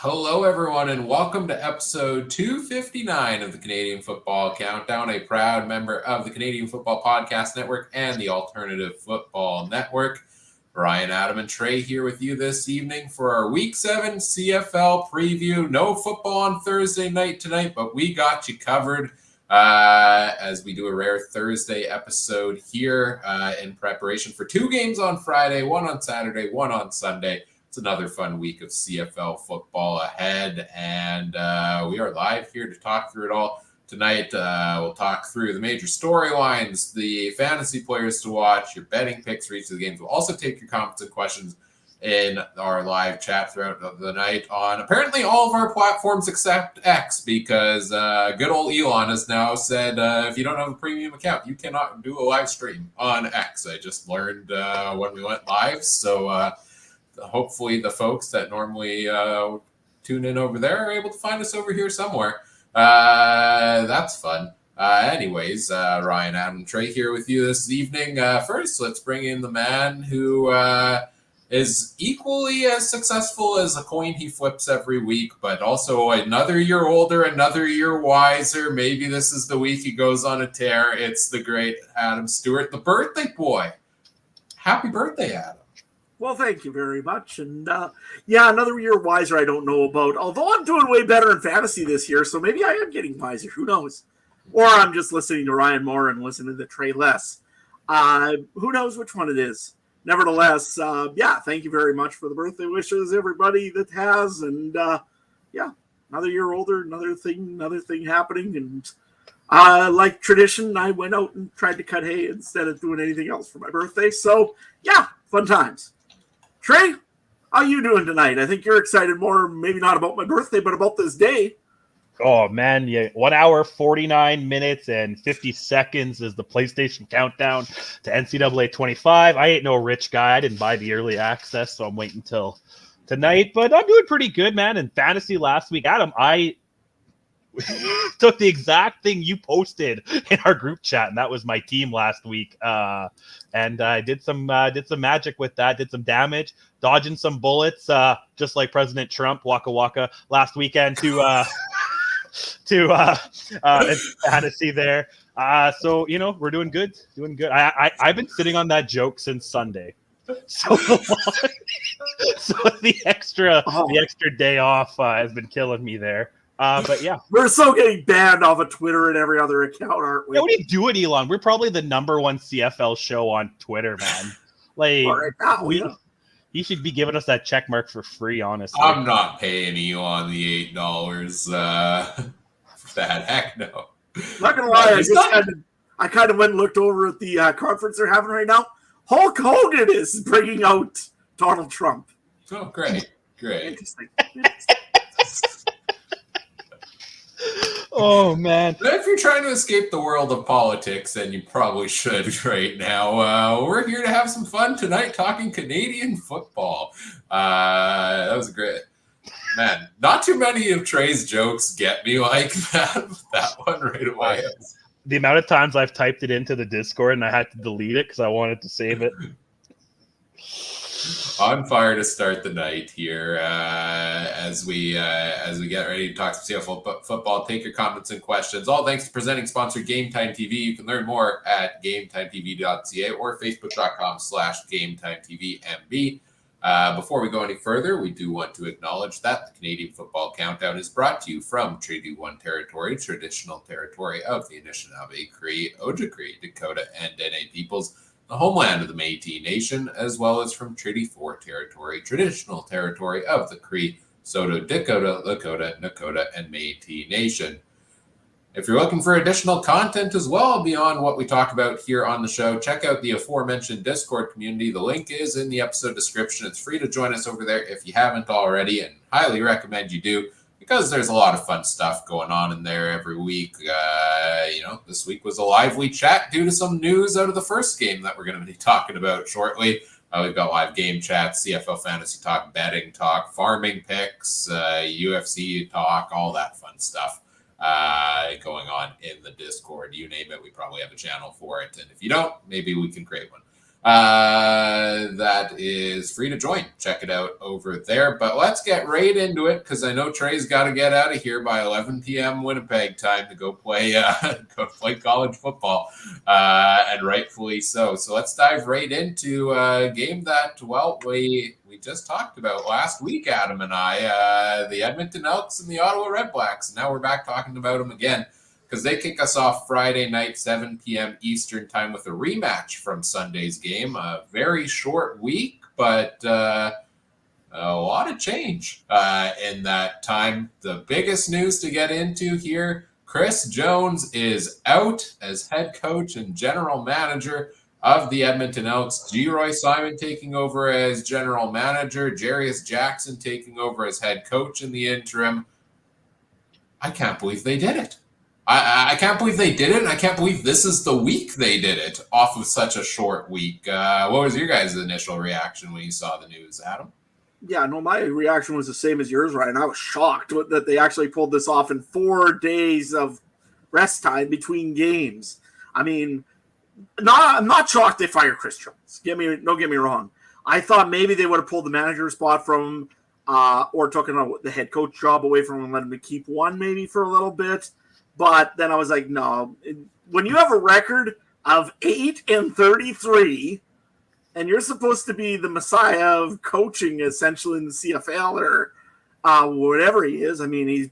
Hello, everyone, and welcome to episode 259 of the Canadian Football Countdown, a proud member of the Canadian Football Podcast Network and the Alternative Football Network. Ryan, Adam, and Trey here with you this evening for our Week 7 CFL preview. No football on Thursday night tonight, but we got you covered as we do a rare Thursday episode here in preparation for two games on Friday, one on Saturday, one on Sunday. It's another fun week of CFL football ahead, and we are live here to talk through it all. Tonight, we'll talk through the major storylines, the fantasy players to watch, your betting picks for each of the games. We'll also take your comments and questions in our live chat throughout the night on apparently all of our platforms except X, because good old Elon has now said if you don't have a premium account, you cannot do a live stream on X. I just learned when we went live, so hopefully the folks that normally tune in over there are able to find us over here somewhere. That's fun. Anyways, Ryan, Adam, Trey here with you this evening. First, let's bring in the man who is equally as successful as a coin he flips every week, but also another year older, another year wiser. Maybe this is the week he goes on a tear. It's the great Adam Stewart, the birthday boy. Happy birthday, Adam. Well, thank you very much. And another year wiser I don't know about. Although I'm doing way better in fantasy this year, so maybe I am getting wiser. Who knows? Or I'm just listening to Ryan more and listening to Trey less. Who knows which one it is? Nevertheless, thank you very much for the birthday wishes, everybody that has. And another year older, another thing happening. And like tradition, I went out and tried to cut hay instead of doing anything else for my birthday. So, fun times. Trey, how you doing tonight? I think you're excited more, maybe not about my birthday, but about this day. Oh, man, 1 hour, 49 minutes, and 50 seconds is the PlayStation countdown to NCAA 25. I ain't no rich guy. I didn't buy the early access, so I'm waiting until tonight. But I'm doing pretty good, man. In fantasy last week, Adam, I took the exact thing you posted in our group chat, and that was my team last week. And I did some magic with that, did some damage, dodging some bullets, just like President Trump, waka waka, last weekend to fantasy there. So we're doing good. I've been sitting on that joke since Sunday. So the extra day off has been killing me there. But yeah, we're so getting banned off of Twitter and every other account, aren't we? Yeah, what are you doing, Elon? We're probably the number one CFL show on Twitter, man. Like, right now, he should be giving us that check mark for free, honestly. I'm not paying Elon the $8 for that. Heck no. Not gonna lie, I kind of went and looked over at the conference they're having right now. Hulk Hogan is bringing out Donald Trump. Oh, great. Interesting. Oh, man. But if you're trying to escape the world of politics, then you probably should right now. We're here to have some fun tonight talking Canadian football. That was great. Man, not too many of Trey's jokes get me like that. That one right away. The amount of times I've typed it into the Discord and I had to delete it because I wanted to save it. On fire to start the night here as we get ready to talk some CFL football. Take your comments and questions. All thanks to presenting sponsor Game Time TV. You can learn more at GameTimeTV.ca or Facebook.com/GameTimeTVMB. Before we go any further, we do want to acknowledge that the Canadian Football Countdown is brought to you from Treaty 1 territory, traditional territory of the Anishinaabe, Cree, Ojibwe, Dakota, and Dene peoples, the homeland of the Métis Nation, as well as from Treaty 4 territory, traditional territory of the Cree, Saulteaux, Dakota, Lakota, Nakota, and Métis Nation. If you're looking for additional content as well beyond what we talk about here on the show, check out the aforementioned Discord community. The link is in the episode description. It's free to join us over there if you haven't already, and highly recommend you do, because there's a lot of fun stuff going on in there every week. This week was a lively chat due to some news out of the first game that we're going to be talking about shortly. We've got live game chats, CFL fantasy talk, betting talk, farming picks, UFC talk, all that fun stuff going on in the Discord. You name it, we probably have a channel for it. And if you don't, maybe we can create one. that is free to join. Check it out over there. But let's get right into it because I know Trey's got to get out of here by 11 p.m. Winnipeg time to go play college football, and rightfully so. So let's dive right into a game that, well, we just talked about last week, Adam and I, the Edmonton Elks and the Ottawa Redblacks. Now we're back talking about them again, because they kick us off Friday night, 7 p.m. Eastern time with a rematch from Sunday's game. A very short week, but a lot of change in that time. The biggest news to get into here, Chris Jones is out as head coach and general manager of the Edmonton Elks. G. Roy Simon taking over as general manager, Jarius Jackson taking over as head coach in the interim. I can't believe they did it. I can't believe they did it, and I can't believe this is the week they did it off of such a short week. What was your guys' initial reaction when you saw the news, Adam? Yeah, no, my reaction was the same as yours, Ryan. I was shocked that they actually pulled this off in 4 days of rest time between games. I mean, I'm not shocked they fired Chris Jones. Don't get me wrong. I thought maybe they would have pulled the manager spot from him, or taken the head coach job away from him and let him keep one maybe for a little bit. But then I was like, no. When you have a record of 8-33, and you're supposed to be the messiah of coaching, essentially in the CFL or whatever he is. I mean, he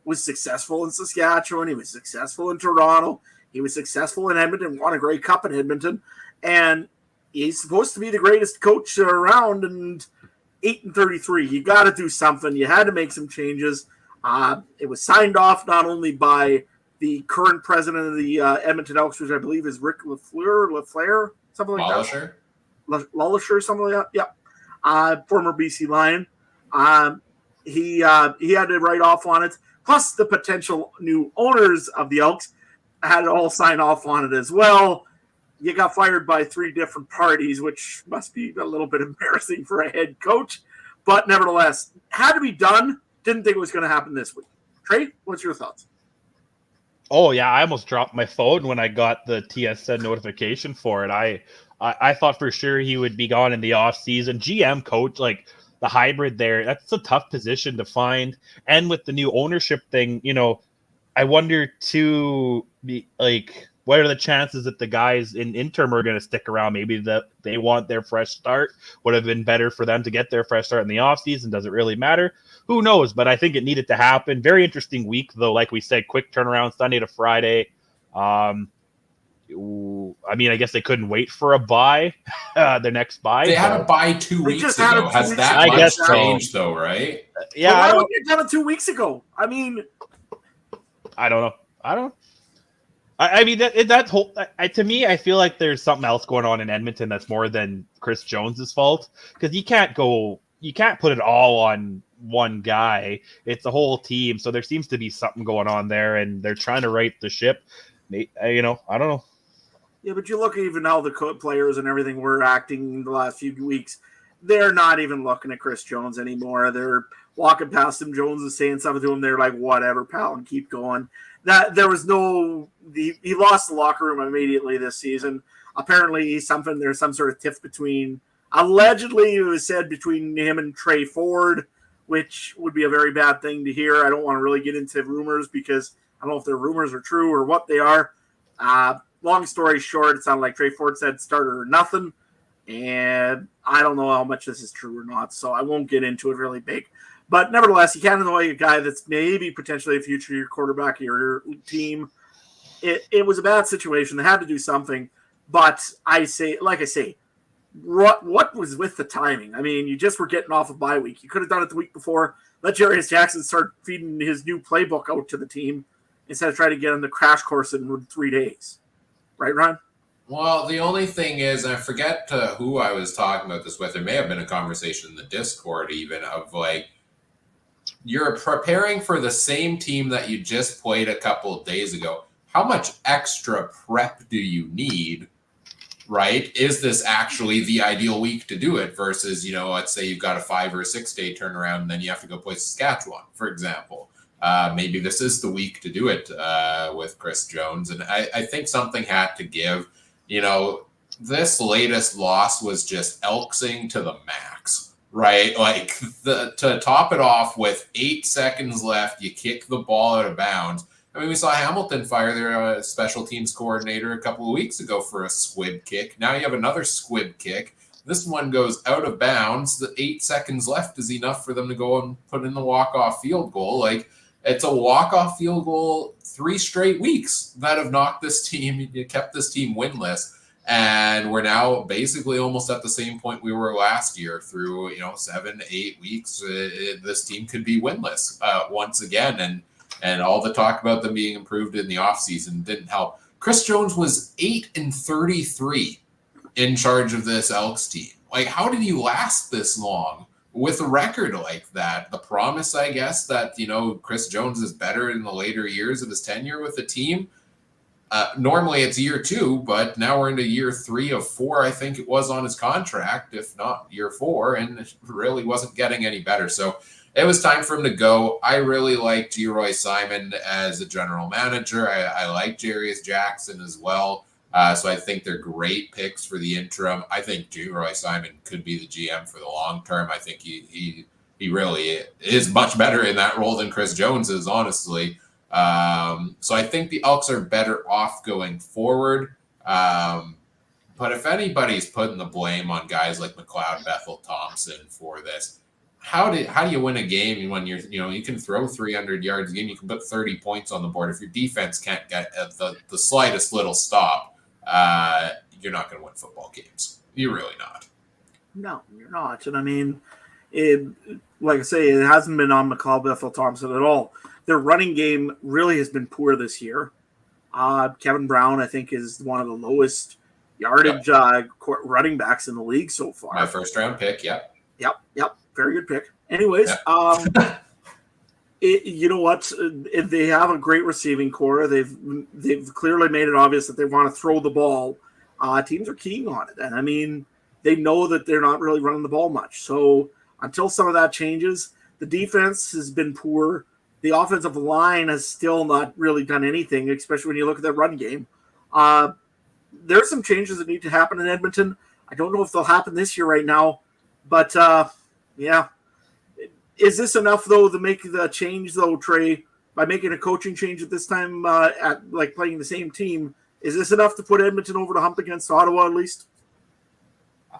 was successful in Saskatchewan. He was successful in Toronto. He was successful in Edmonton. Won a Grey Cup in Edmonton, and he's supposed to be the greatest coach around. And 8-33, you got to do something. You had to make some changes. It was signed off not only by the current president of the Edmonton Elks, which I believe is Rick LaFleur, something like Polisher? that. Lullisher, something like that. Yeah. Former BC Lion. He had to write off on it. Plus, the potential new owners of the Elks had to all sign off on it as well. You got fired by 3 different parties, which must be a little bit embarrassing for a head coach. But nevertheless, had to be done. Didn't think it was going to happen this week. Trey, what's your thoughts? Oh, yeah, I almost dropped my phone when I got the TSN notification for it. I thought for sure he would be gone in the offseason. GM coach, like the hybrid there, that's a tough position to find. And with the new ownership thing, I wonder too, what are the chances that the guys in interim are going to stick around? Maybe that they want their fresh start. Would have been better for them to get their fresh start in the offseason. Does it really matter? Who knows? But I think it needed to happen. Very interesting week, though. Like we said, quick turnaround, Sunday to Friday. I guess they couldn't wait for a bye, their next bye. They had a bye 2 weeks ago. Has that much changed, though, right? Yeah. Well, why wouldn't you have done it 2 weeks ago? I mean, I don't know. I mean, that whole to me, I feel like there's something else going on in Edmonton that's more than Chris Jones's fault, because you can't put it all on one guy. It's a whole team, so there seems to be something going on there, and they're trying to right the ship. I don't know. Yeah, but you look at even how the players and everything were acting in the last few weeks. They're not even looking at Chris Jones anymore. They're walking past him. Jones is saying something to him. They're like, whatever, pal, and keep going. That there was he lost the locker room immediately this season. Apparently, there's some sort of tiff between, allegedly it was said, between him and Trey Ford, which would be a very bad thing to hear. I don't want to really get into rumors because I don't know if they're rumors or true or what they are. Long story short, it sounded like Trey Ford said starter or nothing. And I don't know how much this is true or not, so I won't get into it really big. But nevertheless, you can't annoy a guy that's maybe potentially a future quarterback of your team. It was a bad situation. They had to do something. But I say, what was with the timing? I mean, you just were getting off a bye week. You could have done it the week before. Let Jarius Jackson start feeding his new playbook out to the team instead of trying to get on the crash course in 3 days. Right, Ryan? Well, the only thing is, I forget who I was talking about this with. There may have been a conversation in the Discord even of you're preparing for the same team that you just played a couple of days ago. How much extra prep do you need, right? Is this actually the ideal week to do it versus, let's say you've got a 5 or 6 day turnaround and then you have to go play Saskatchewan, for example. Maybe this is the week to do it with Chris Jones. And I think something had to give. this latest loss was just Elksing to the max, right? Like to top it off with 8 seconds left, you kick the ball out of bounds. I mean, we saw Hamilton fire their special teams coordinator a couple of weeks ago for a squib kick. Now you have another squib kick. This one goes out of bounds. The 8 seconds left is enough for them to go and put in the walk-off field goal. Like, it's a walk-off field goal 3 straight weeks that have knocked this team, kept this team winless. And we're now basically almost at the same point we were last year through, 7 to 8 weeks. This team could be winless once again. And all the talk about them being improved in the offseason didn't help. Chris Jones was 8-33 in charge of this Elks team. Like, how did you last this long with a record like that? The promise, I guess, that, Chris Jones is better in the later years of his tenure with the team. Normally it's year 2, but now we're into year 3 of 4, I think it was on his contract, if not year 4, and it really wasn't getting any better. So it was time for him to go. I really like Geroy Simon as a general manager. I like Jarius Jackson as well. So I think they're great picks for the interim. I think Geroy Simon could be the GM for the long term. I think he really is much better in that role than Chris Jones is, honestly. So I think the Elks are better off going forward. But if anybody's putting the blame on guys like McLeod, Bethel, Thompson for this, how do you win a game when you can throw 300 yards a game, you can put 30 points on the board. If your defense can't get the slightest little stop, you're not going to win football games. You're really not. No, you're not. And I mean, like I say, it hasn't been on McLeod, Bethel, Thompson at all. Their running game really has been poor this year. Kevin Brown, I think, is one of the lowest yardage running backs in the league so far. My first round pick, Yep. Very good pick. Anyways, you know what? They have a great receiving core. They've clearly made it obvious that they want to throw the ball. Teams are keying on it. And, I mean, they know that they're not really running the ball much. So until some of that changes, the defense has been poor. The offensive line has still not really done anything, especially when you look at that run game. There's some changes that need to happen in Edmonton. I don't know if they'll happen this year right now. But, yeah. Is this enough, though, to make the change, though, Trey, by making a coaching change at this time, playing the same team? Is this enough to put Edmonton over the hump against Ottawa, at least?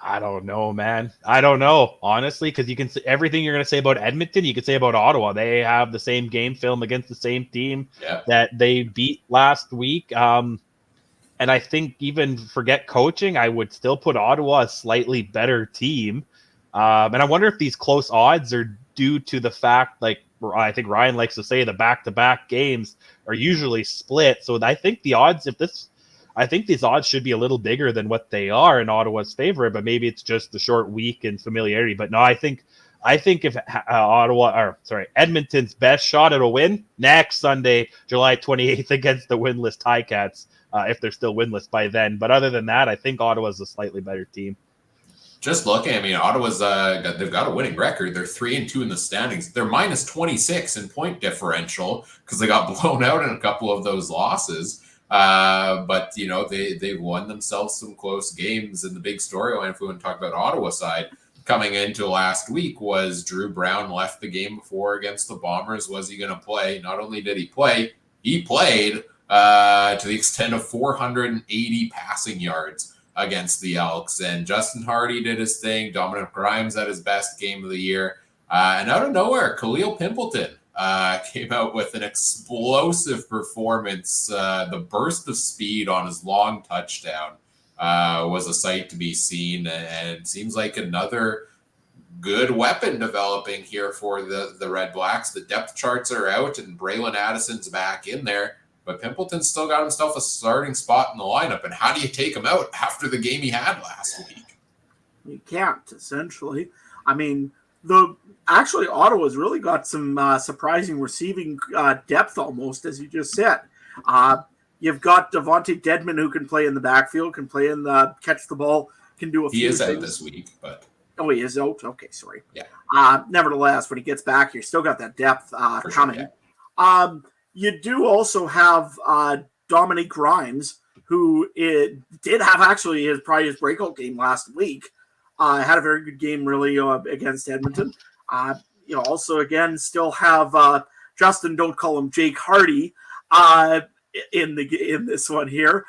I don't know, man. I don't know, honestly, because you can say everything you're going to say about Edmonton, you can say about Ottawa. They have the same game film against the same team that they beat last week. And I think even forget coaching, I would still put Ottawa a slightly better team. And I wonder if these close odds are due to the fact, like I think Ryan likes to say, the back-to-back games are usually split. So I think the odds, I think these odds should be a little bigger than what they are in Ottawa's favor, but maybe it's just the short week and familiarity. But no, I think if Edmonton's best shot at a win next Sunday, July 28th against the winless Ticats, if they're still winless by then. But other than that, I think Ottawa's a slightly better team. Just looking, I mean, Ottawa's they've got a winning record. They're 3-2 in the standings. They're minus 26 in point differential because they got blown out in a couple of those losses. But they've won themselves some close games. And the big storyline, if we want to talk about Ottawa side, coming into last week was Drew Brown left the game before against the Bombers. Was he going to play? Not only did he play, he played to the extent of 480 passing yards against the Elks. And Justin Hardy did his thing. Dominic Grimes had his best game of the year. And out of nowhere, Khalil Pimpleton came out with an explosive performance. The burst of speed on his long touchdown was a sight to be seen. And it seems like another good weapon developing here for the Red Blacks. The depth charts are out and Braylon Addison's back in there. But Pimpleton still got himself a starting spot in the lineup. And how do you take him out after the game he had last week? You can't, essentially. I mean, Ottawa's really got some surprising receiving depth almost, as you just said. You've got Devontae Dedmon, who can play in the backfield, can play in the catch the ball, can do a few things. He is out this week, but... Oh, he is out? Okay, sorry. Yeah. Nevertheless, when he gets back, you still got that depth coming. Sure, yeah. You do also have Dominique Grimes, who it did have actually his breakout game last week. Had a very good game really against Edmonton. Also again still have Justin, don't call him Jake Hardy, in this one here.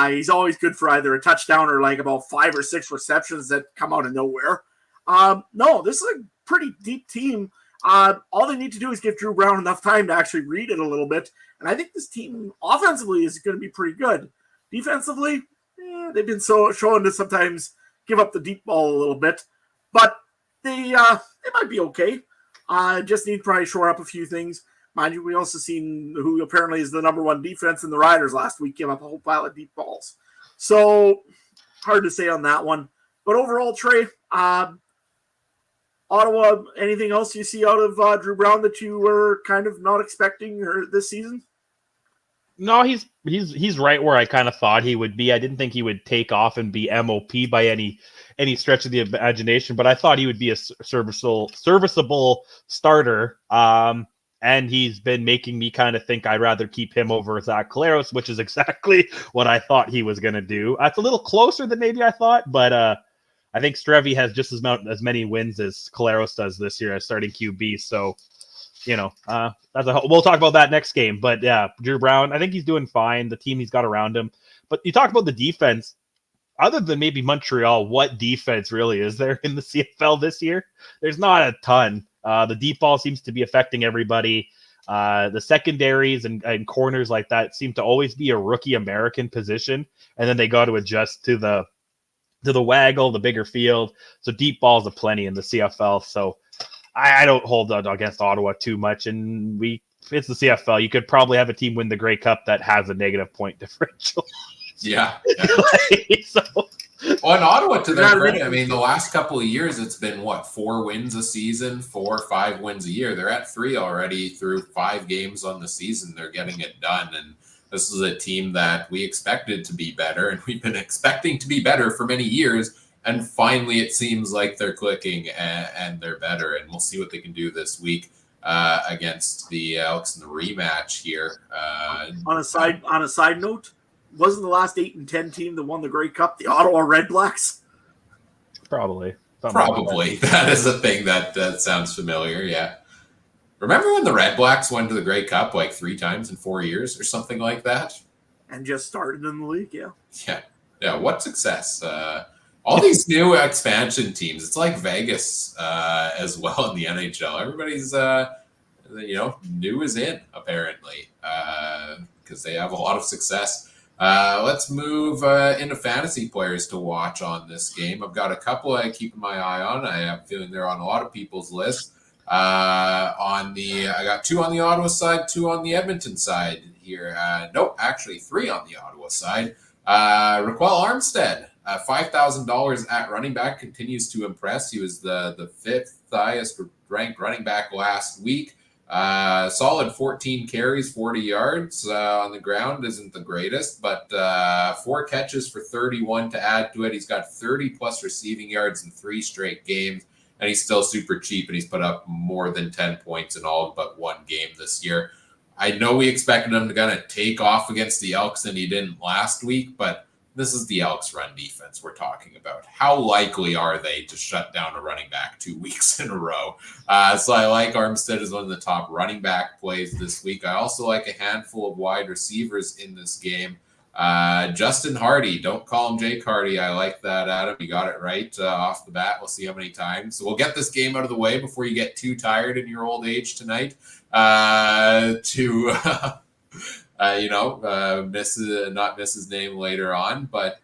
He's always good for either a touchdown or like about 5 or 6 receptions that come out of nowhere. No, this is a pretty deep team. All they need to do is give Drew Brown enough time to actually read it a little bit. And I think this team offensively is going to be pretty good. Defensively, they've been showing to sometimes give up the deep ball a little bit. But they might be okay. Just need to probably shore up a few things. Mind you, we also seen who apparently is the number one defense in the Riders last week give up a whole pile of deep balls. So hard to say on that one. But overall, Trey, Ottawa, anything else you see out of Drew Brown that you were kind of not expecting this season? No, he's right where I kind of thought he would be. I didn't think he would take off and be MOP by any stretch of the imagination, but I thought he would be a serviceable starter. And he's been making me kind of think I'd rather keep him over Zach Collaros, which is exactly what I thought he was going to do. It's a little closer than maybe I thought, but I think Strevy has just as many wins as Collaros does this year as starting QB. So, we'll talk about that next game. But yeah, Drew Brown, I think he's doing fine. The team he's got around him. But you talk about the defense. Other than maybe Montreal, what defense really is there in the CFL this year? There's not a ton. The deep ball seems to be affecting everybody. The secondaries and corners like that seem to always be a rookie American position, and then they got to adjust to the waggle, the bigger field. So deep balls aplenty in the CFL. So I don't hold that against Ottawa too much. And it's the CFL. You could probably have a team win the Grey Cup that has a negative point differential. Yeah. So, well, in Ottawa, to their credit, I mean, the last couple of years, it's been 4 wins a season, 4 or 5 wins a year. They're at 3 already through 5 games on the season. They're getting it done. And this is a team that we expected to be better, and we've been expecting to be better for many years. And finally, it seems like they're clicking and they're better. And we'll see what they can do this week against the Elks in the rematch here. On a side note, wasn't the last 8-10 team that won the Grey Cup the Ottawa Red Blacks? Probably. Probably. That is a thing that sounds familiar. Yeah. Remember when the Red Blacks went to the Grey Cup 3 times in 4 years or something like that? And just started in the league, yeah. Yeah. What success. All these new expansion teams, it's like Vegas as well in the NHL. Everybody's, new is in, apparently, because they have a lot of success. Let's move into fantasy players to watch on this game. I've got a couple I'm keeping my eye on. I have a feeling they're on a lot of people's list. I got 2 on the Ottawa side, 2 on the Edmonton side here. Actually 3 on the Ottawa side. Raquel Armstead, $5,000 at running back, continues to impress. He was the 5th highest ranked running back last week. Solid 14 carries, 40 yards on the ground isn't the greatest, but 4 catches for 31 to add to it. He's got 30 plus receiving yards in 3 straight games, and he's still super cheap, and he's put up more than 10 points in all but 1 game this year. I know we expected him to kind of take off against the Elks, and he didn't last week, but this is the Elks run defense we're talking about. How likely are they to shut down a running back 2 weeks in a row? So I like Armstead as one of the top running back plays this week. I also like a handful of wide receivers in this game. Justin Hardy, don't call him Jake Hardy. I like that, Adam. You got it right off the bat. We'll see how many times. So we'll get this game out of the way before you get too tired in your old age tonight not miss his name later on, but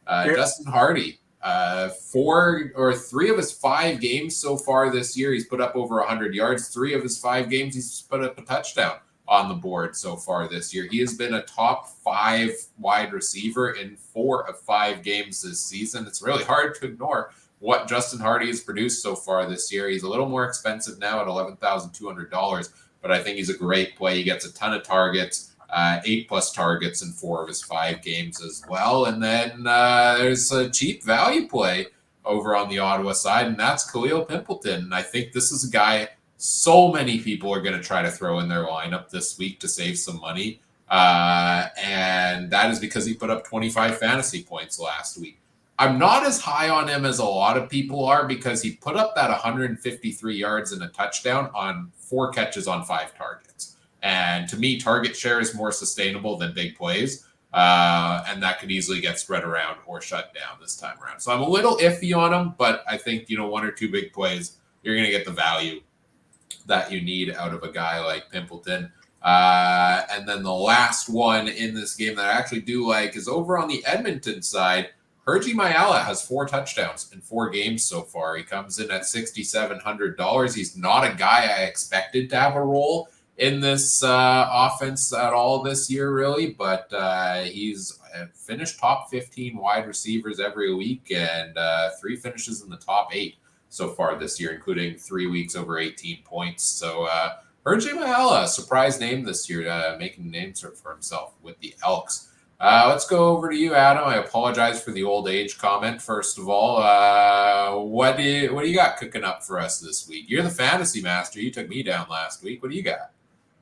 Justin Hardy, 4 or 3 of his 5 games so far this year, he's put up over 100 yards. 3 of his 5 games, he's put up a touchdown on the board so far this year. He has been a top 5 wide receiver in 4 of 5 games this season. It's really hard to ignore what Justin Hardy has produced so far this year. He's a little more expensive now at $11,200, but I think he's a great play. He gets a ton of targets, 8 plus targets in 4 of his 5 games as well. And then there's a cheap value play over on the Ottawa side, and that's Khalil Pimpleton. And I think this is a guy so many people are going to try to throw in their lineup this week to save some money. And that is because he put up 25 fantasy points last week. I'm not as high on him as a lot of people are because he put up that 153 yards and a touchdown on 4 catches on 5 targets. And to me, target share is more sustainable than big plays. And that could easily get spread around or shut down this time around. So I'm a little iffy on him, but I think, 1 or 2 big plays, you're going to get the value that you need out of a guy like Pimpleton. And then the last one in this game that I actually do like is over on the Edmonton side. Hergy Mayala has 4 touchdowns in 4 games so far. He comes in at $6,700. He's not a guy I expected to have a role in this offense at all this year, really, but he's finished top 15 wide receivers every week and 3 finishes in the top 8 so far this year, including 3 weeks over 18 points. So Hergy Mayala, surprise name this year, making a name for himself with the Elks. Let's go over to you, Adam. I apologize for the old age comment, first of all. What do you got cooking up for us this week? You're the fantasy master. You took me down last week. What do you got?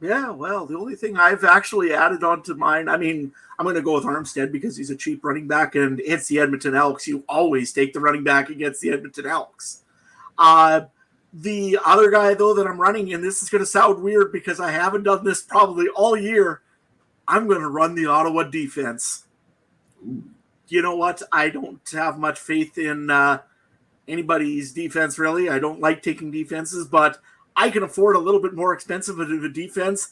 Yeah, well, the only thing I've actually added on to mine, I mean, I'm going to go with Armstead because he's a cheap running back, and it's the Edmonton Elks. You always take the running back against the Edmonton Elks. The other guy, though, that I'm running, and this is going to sound weird because I haven't done this probably all year, I'm going to run the Ottawa defense. Ooh. You know what? I don't have much faith in anybody's defense, really. I don't like taking defenses, but I can afford a little bit more expensive of a defense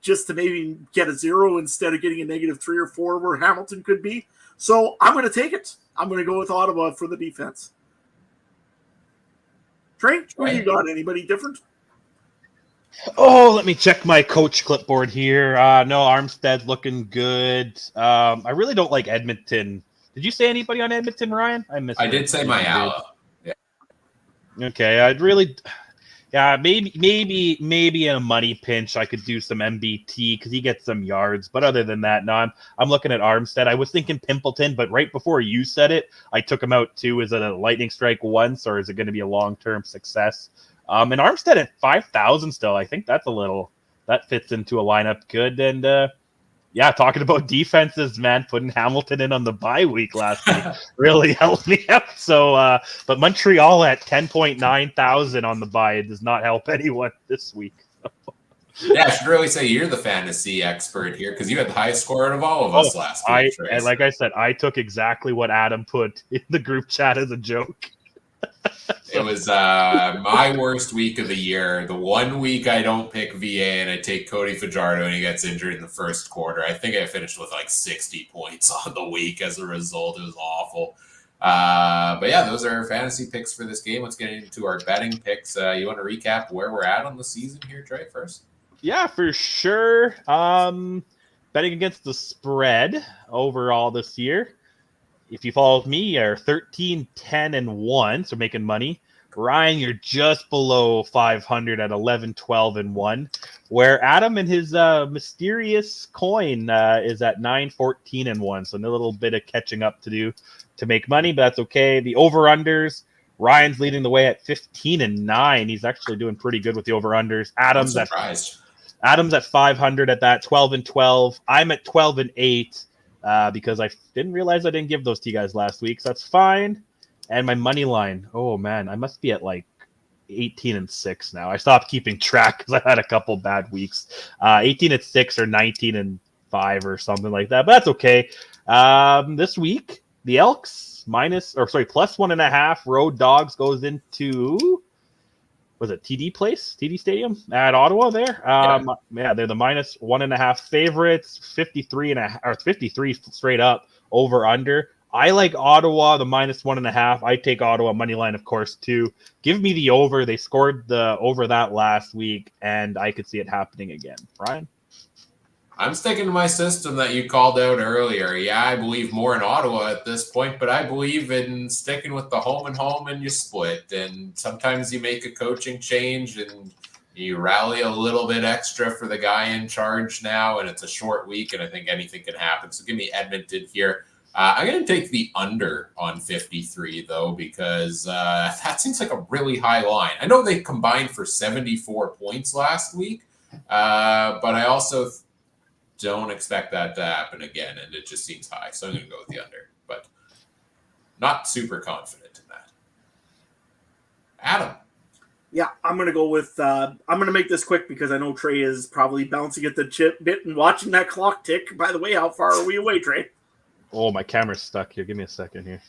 just to maybe get a 0 instead of getting a -3 or 4 where Hamilton could be. So I'm going to take it. I'm going to go with Ottawa for the defense. Trey, what do you got? Anybody different? Oh, let me check my coach clipboard here. No, Armstead's looking good. I really don't like Edmonton. Did you say anybody on Edmonton, Ryan? I did say Mayala. Yeah. Okay, I'd really, maybe in a money pinch I could do some MBT because he gets some yards. But other than that, no, I'm looking at Armstead. I was thinking Pimpleton, but right before you said it, I took him out too. Is it a lightning strike once, or is it going to be a long-term success? And Armstead at 5,000 still. I think that's that fits into a lineup good. And talking about defenses, man, putting Hamilton in on the bye week last week really helped me out. So, but Montreal at 10.9 thousand on the bye, it does not help anyone this week. Yeah, I should really say you're the fantasy expert here because you had the highest score out of all of us last week. And like I said, I took exactly what Adam put in the group chat as a joke. It was my worst week of the year. The one week I don't pick VA and I take Cody Fajardo and he gets injured in the first quarter. I think I finished with like 60 points on the week as a result. It was awful. But yeah, those are our fantasy picks for this game. Let's get into our betting picks. You want to recap where we're at on the season here, Trey, first? Yeah, for sure. Betting against the spread overall this year. If you followed me, you're 13, 10, and 1, so making money. Ryan, you're just below 500 at 11, 12, and 1. Where Adam and his mysterious coin is at 9, 14, and 1. So a little bit of catching up to do to make money, but that's okay. The over-unders, Ryan's leading the way at 15 and 9. He's actually doing pretty good with the over-unders. Adam's at 500 at that, 12 and 12. I'm at 12 and 8. Because I didn't realize I didn't give those to you guys last week, so that's fine. And my money line, oh man, I must be at like 18 and 6 now. I stopped keeping track because I had a couple bad weeks. 18 and 6 or 19 and 5 or something like that, but that's okay. This week, the Elks plus 1.5. Road Dogs goes into, was it TD Stadium at Ottawa there? They're the minus 1.5 favorites, 53 straight up over under. I like Ottawa, the minus 1.5. I take Ottawa money line, of course, too. Give me the over. They scored the over that last week, and I could see it happening again. Brian? I'm sticking to my system that you called out earlier. Yeah, I believe more in Ottawa at this point, but I believe in sticking with the home and you split. And sometimes you make a coaching change and you rally a little bit extra for the guy in charge now, and it's a short week, and I think anything can happen. So give me Edmonton here. I'm going to take the under on 53, though, because that seems like a really high line. I know they combined for 74 points last week, but I also don't expect that to happen again, and it just seems high. So I'm going to go with the under, but not super confident in that. Adam. Yeah, I'm going to go with I'm going to make this quick because I know Trey is probably bouncing at the chip bit and watching that clock tick. By the way, how far are we away, Trey? Oh, my camera's stuck here. Give me a second here.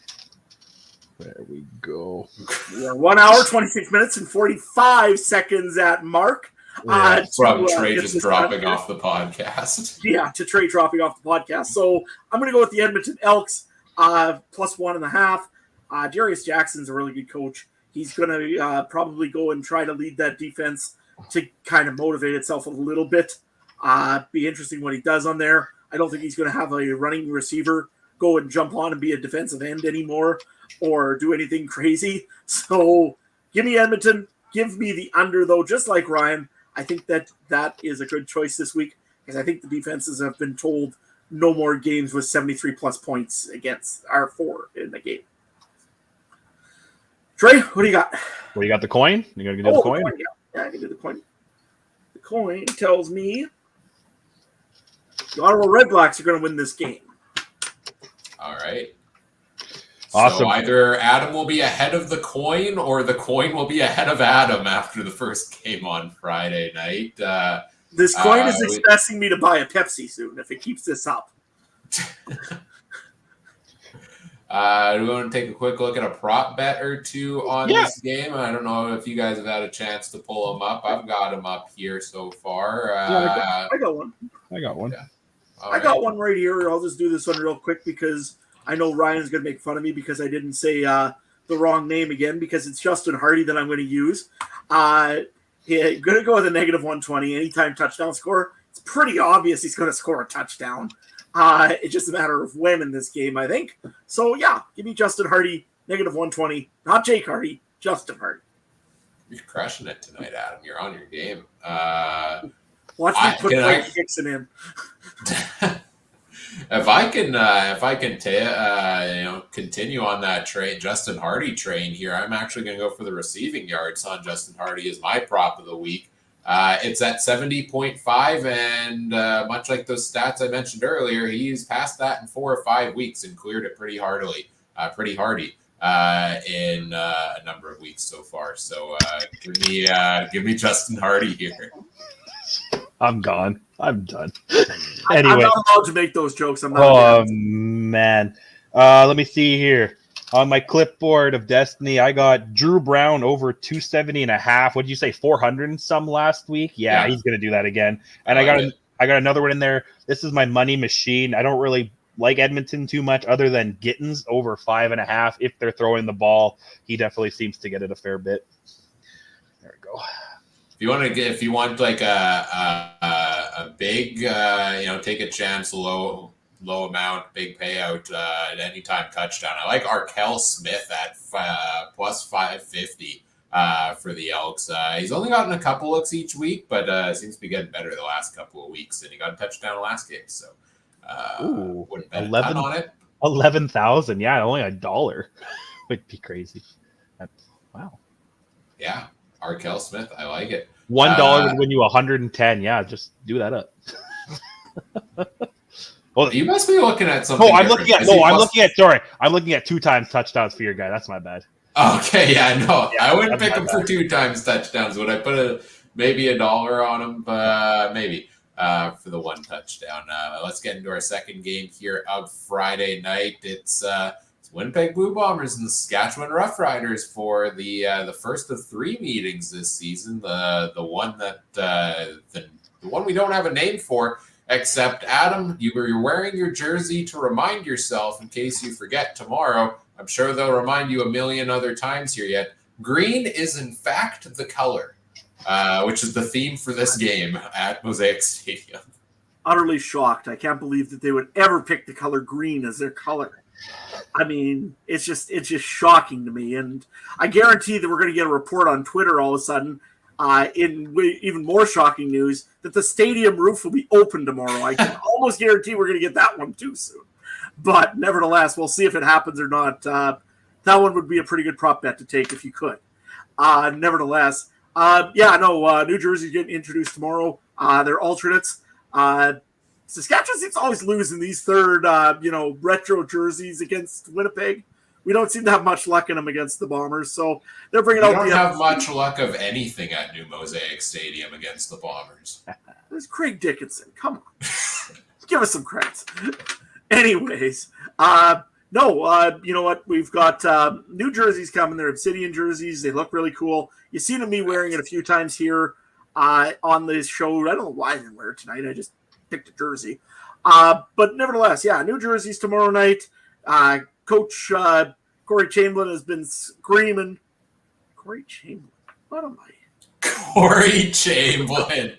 There we go. We are 1 hour, 26 minutes, and 45 seconds at mark. From Trey just dropping off the podcast. Yeah, to Trey dropping off the podcast. So I'm going to go with the Edmonton Elks plus 1.5. Darius Jackson's a really good coach. He's going to probably go and try to lead that defense to kind of motivate itself a little bit. Be interesting what he does on there. I don't think he's going to have a running receiver go and jump on and be a defensive end anymore or do anything crazy. So give me Edmonton. Give me the under, though, just like Ryan. I think that is a good choice this week because I think the defenses have been told no more games with 73-plus points against our 4 in the game. Trey, what do you got? Well, you got the coin? You got to do the coin? Yeah, I can do the coin. The coin tells me the Ottawa Redblacks are going to win this game. All right. Awesome. So either Adam will be ahead of the coin or the coin will be ahead of Adam after the first game on Friday night. This coin is expecting me to buy a Pepsi soon if it keeps this up. Do we want to take a quick look at a prop bet or two on this game? I don't know if you guys have had a chance to pull them up. I've got them up here so far. I got one. I got one. Yeah. I got one right here. I'll just do this one real quick because I know Ryan's going to make fun of me because I didn't say the wrong name again because it's Justin Hardy that I'm going to use. Going to go with a negative 120 anytime touchdown score. It's pretty obvious he's going to score a touchdown. It's just a matter of when in this game, I think. So, yeah, give me Justin Hardy, negative 120. Not Jake Hardy, Justin Hardy. You're crushing it tonight, Adam. You're on your game. Watch me put Mike Dixon in. If I can continue on that Justin Hardy train here, I'm actually going to go for the receiving yards on Justin Hardy as my prop of the week. It's at 70.5, and much like those stats I mentioned earlier, he's passed that in 4 or 5 weeks and cleared it pretty hardy in a number of weeks so far. So give me Justin Hardy here. I'm gone. I'm done. Anyway, I'm not allowed to make those jokes. I'm not. Oh man, let me see here. On my clipboard of destiny, I got Drew Brown over 270.5. What did you say, 400 and some last week? Yeah, he's gonna do that again. And I got another one in there. This is my money machine. I don't really like Edmonton too much, other than Gittins over 5.5. If they're throwing the ball, he definitely seems to get it a fair bit. There we go. If you want like a big, take a chance, low amount, big payout at any time touchdown. I like Arkell Smith at plus 550 for the Elks. He's only gotten a couple looks each week, but seems to be getting better the last couple of weeks. And he got a touchdown last game, so wouldn't bet 11, a ton on it. 11,000, yeah, only $1 would be crazy. Wow. Yeah. Arkell Smith, I like it. $1 would win you 110. Yeah, just do that up. Well, you must be looking at something. I'm looking at 2 times touchdowns for your guy. That's my bad. Okay, yeah, no, I wouldn't pick him for 2 times touchdowns. Would I put maybe $1 on him? Maybe for the 1 touchdown. Let's get into our second game here of Friday night. It's Winnipeg Blue Bombers and the Saskatchewan Roughriders for the first of 3 meetings this season. The one that the one we don't have a name for, except Adam, you're wearing your jersey to remind yourself in case you forget tomorrow. I'm sure they'll remind you a million other times here yet. Green is in fact the color, which is the theme for this game at Mosaic Stadium. Utterly shocked. I can't believe that they would ever pick the color green as their color. I mean, it's just shocking to me. And I guarantee that we're going to get a report on Twitter all of a sudden in even more shocking news that the stadium roof will be open tomorrow. I can almost guarantee we're going to get that one too soon. But nevertheless, we'll see if it happens or not. That one would be a pretty good prop bet to take if you could. Nevertheless, New Jersey's getting introduced tomorrow. They're alternates. Saskatchewan seems to always lose in these third, retro jerseys against Winnipeg. We don't seem to have much luck in them against the Bombers, so they're bringing We out don't the. have much luck of anything at New Mosaic Stadium against the Bombers. There's Craig Dickinson. Come on, give us some credit. Anyways, you know what? We've got new jerseys coming. They're Obsidian jerseys. They look really cool. You've seen me wearing it a few times here on this show. I don't know why I didn't wear it tonight. I just picked a jersey. But nevertheless, new jerseys tomorrow night. Coach Corey Chamberlain has been screaming. Corey Chamberlain? What am I? Corey Chamberlain.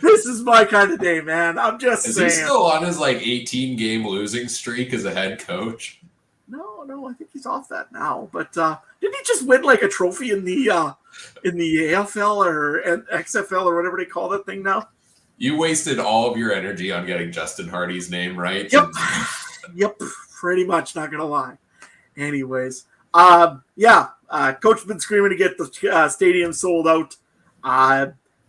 This is my kind of day, man. I'm just saying. Is he still on his 18-game losing streak as a head coach? No, I think he's off that now. But didn't he just win a trophy in the AFL or XFL or whatever they call that thing now? You wasted all of your energy on getting Justin Hardy's name right. Yep, pretty much. Not gonna lie. Anyways, Coach's been screaming to get the stadium sold out.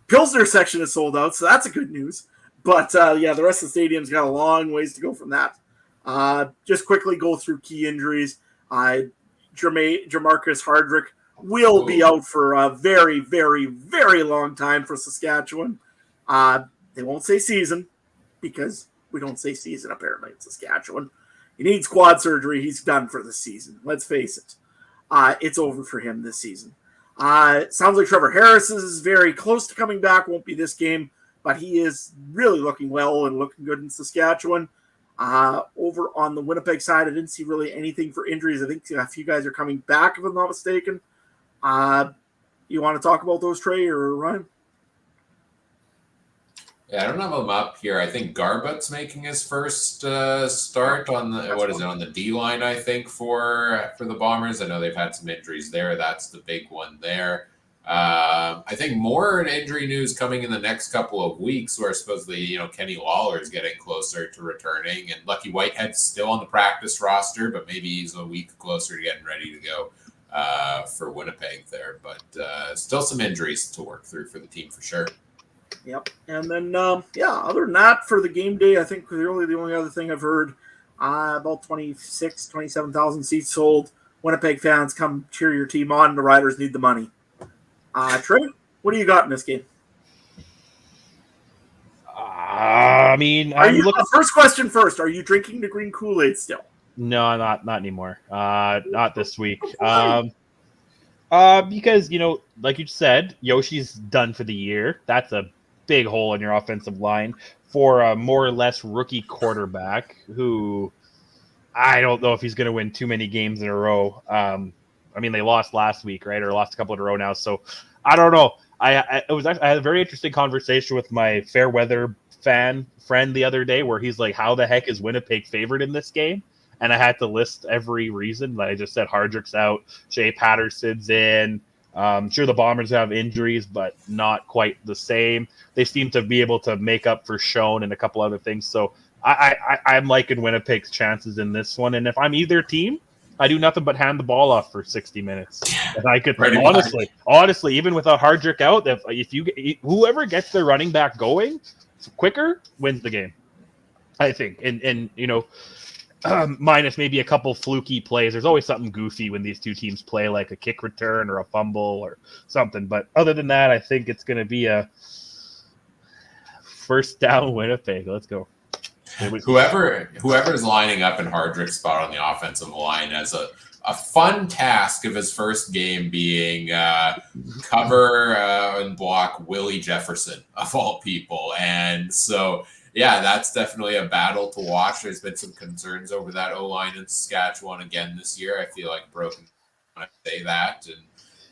Pilsner section is sold out, so that's a good news. But the rest of the stadium's got a long ways to go from that. Just quickly go through key injuries. Jamarcus Hardrick will be out for a very, very, very long time for Saskatchewan. They won't say season because we don't say season apparently in Saskatchewan. He needs quad surgery. He's done for the season. Let's face it. It's over for him this season. Sounds like Trevor Harris is very close to coming back. Won't be this game, but he is really looking well and looking good in Saskatchewan. Over on the Winnipeg side, I didn't see really anything for injuries. I think a few guys are coming back, if I'm not mistaken. You want to talk about those, Trey or Ryan? Yeah, I don't have him up here. I think Garbut's making his first start on the D line. I think for the Bombers. I know they've had some injuries there. That's the big one there. I think more injury news coming in the next couple of weeks, where supposedly Kenny Lawler is getting closer to returning, and Lucky Whitehead's still on the practice roster, but maybe he's a week closer to getting ready to go for Winnipeg there. But still some injuries to work through for the team for sure. Yep. And then, other than that, for the game day, I think the only other thing I've heard, about 27,000 seats sold. Winnipeg fans, come cheer your team on. The Riders need the money. Trey, what do you got in this game? First question first. Are you drinking the green Kool-Aid still? No, not anymore. Not this week. Because, like you said, Yoshi's done for the year. That's a big hole in your offensive line for a more or less rookie quarterback who I don't know if he's going to win too many games in a row. They lost last week, right? Or lost a couple in a row now. So I don't know. I had a very interesting conversation with my fair weather fan friend the other day where he's like, how the heck is Winnipeg favored in this game? And I had to list every reason. I just said Hardrick's out, Shea Patterson's in. Sure, the Bombers have injuries, but not quite the same. They seem to be able to make up for Schoen and a couple other things. So I'm liking Winnipeg's chances in this one. And if I'm either team, I do nothing but hand the ball off for 60 minutes. And I could honestly, even without Hardrick out, whoever gets their running back going quicker wins the game, I think. And minus maybe a couple fluky plays. There's always something goofy when these two teams play, like a kick return or a fumble or something. But other than that, I think it's going to be a first down Winnipeg. Let's go. Whoever's lining up in Hardrick's spot on the offensive line has a fun task of his first game being cover and block Willie Jefferson, of all people. And so yeah, that's definitely a battle to watch. There's been some concerns over that O-line in Saskatchewan again this year. I feel like broken when I say that.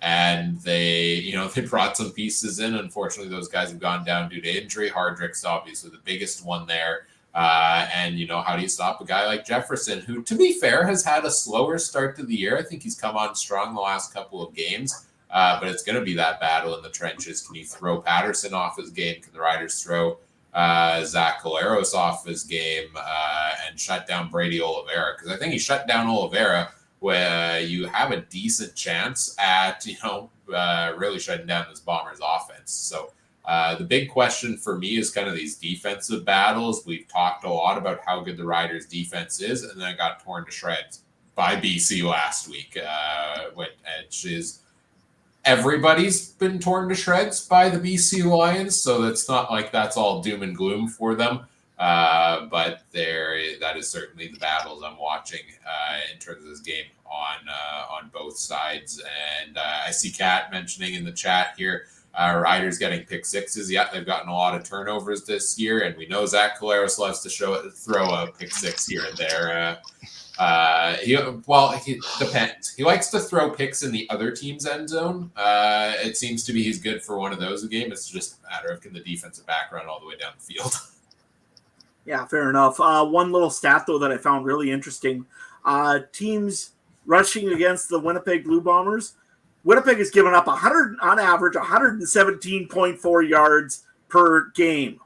And they brought some pieces in. Unfortunately, those guys have gone down due to injury. Hardrick's obviously the biggest one there. And how do you stop a guy like Jefferson, who, to be fair, has had a slower start to the year? I think he's come on strong the last couple of games. But it's going to be that battle in the trenches. Can you throw Patterson off his game? Can the Riders throw Zach Collaros off his game and shut down Brady Oliveira? Because I think he shut down Oliveira where you have a decent chance at really shutting down this Bombers offense. So The big question for me is kind of these defensive battles. We've talked a lot about how good the Riders' defense is, and then it got torn to shreds by BC last week, which is everybody's been torn to shreds by the BC Lions, so it's not like that's all doom and gloom for them. But that is certainly the battles I'm watching in terms of this game on both sides. And I see Kat mentioning in the chat here, Riders getting pick sixes. Yeah, they've gotten a lot of turnovers this year, and we know Zach Collaros loves to throw a pick six here and there. He depends. He likes to throw picks in the other team's end zone. It seems to be he's good for one of those a game. It's just a matter of can the defensive back run all the way down the field. Yeah, fair enough. One little stat, though, that I found really interesting. Teams rushing against the Winnipeg Blue Bombers. Winnipeg has given up on average 117.4 yards per game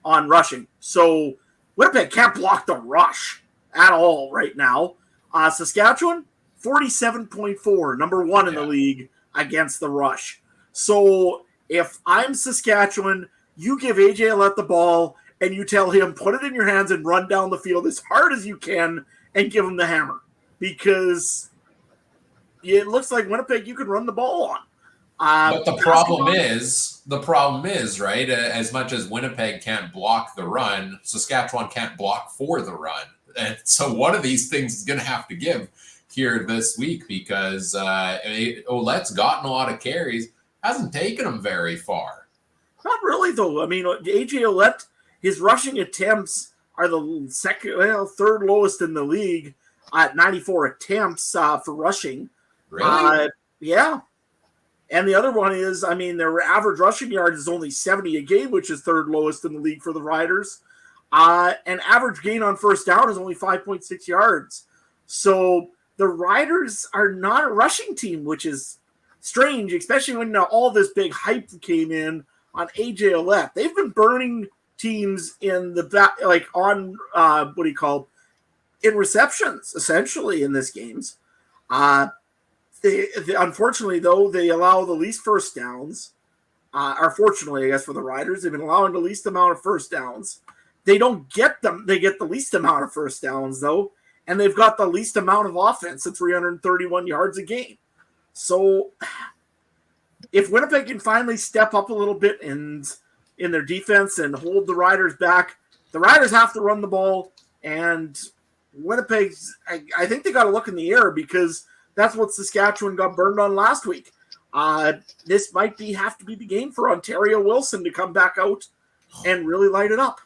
on rushing. So Winnipeg can't block the rush at all right now. Saskatchewan, 47.4, number one in the league against the rush. So if I'm Saskatchewan, you give AJ Ouellette the ball and you tell him, put it in your hands and run down the field as hard as you can and give him the hammer. Because it looks like Winnipeg you could run the ball on. But the problem is, right, as much as Winnipeg can't block the run, Saskatchewan can't block for the run. And so one of these things is going to have to give here this week because Ouellette's gotten a lot of carries, hasn't taken them very far. Not really, though. I mean, AJ Ouellette, his rushing attempts are the third lowest in the league at 94 attempts for rushing. Really? Yeah. And the other one is, I mean, their average rushing yard is only 70 a game, which is third lowest in the league for the Riders. And average gain on first down is only 5.6 yards. So the Riders are not a rushing team, which is strange, especially when all this big hype came in on AJ Ouellette. They've been burning teams in the back, in receptions, essentially, in this games. They unfortunately, though, they allow the least first downs. Or fortunately, I guess, for the Riders, they've been allowing the least amount of first downs. They don't get them. They get the least amount of first downs, though, and they've got the least amount of offense at 331 yards a game. So if Winnipeg can finally step up a little bit in their defense and hold the Riders back, the Riders have to run the ball, and Winnipeg's, I think they got to look in the air because that's what Saskatchewan got burned on last week. This might have to be the game for Ontario Wilson to come back out and really light it up.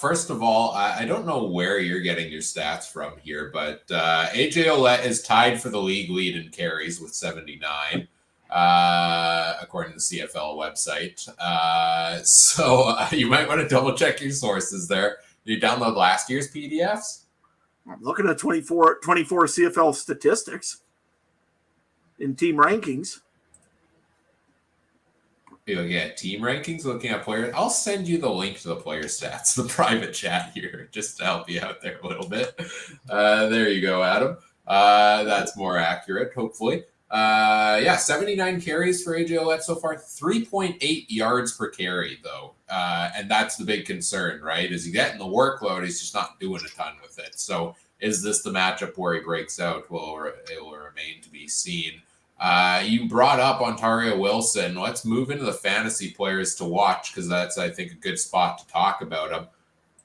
First of all, I don't know where you're getting your stats from here, but AJ Ouellette is tied for the league lead in carries with 79, according to the CFL website. So you might want to double check your sources there. Did you download last year's PDFs? I'm looking at 24 CFL statistics in team rankings. You'll get team rankings, looking at players. I'll send you the link to the player stats, the private chat here, just to help you out there a little bit. There you go, Adam. That's more accurate, hopefully. 79 carries for AJ Ouellette so far, 3.8 yards per carry, though. And that's the big concern, right? Is he getting the workload? He's just not doing a ton with it. So is this the matchup where he breaks out? Well, it will remain to be seen. You brought up Ontario Wilson. Let's move into the fantasy players to watch because that's, I think, a good spot to talk about him.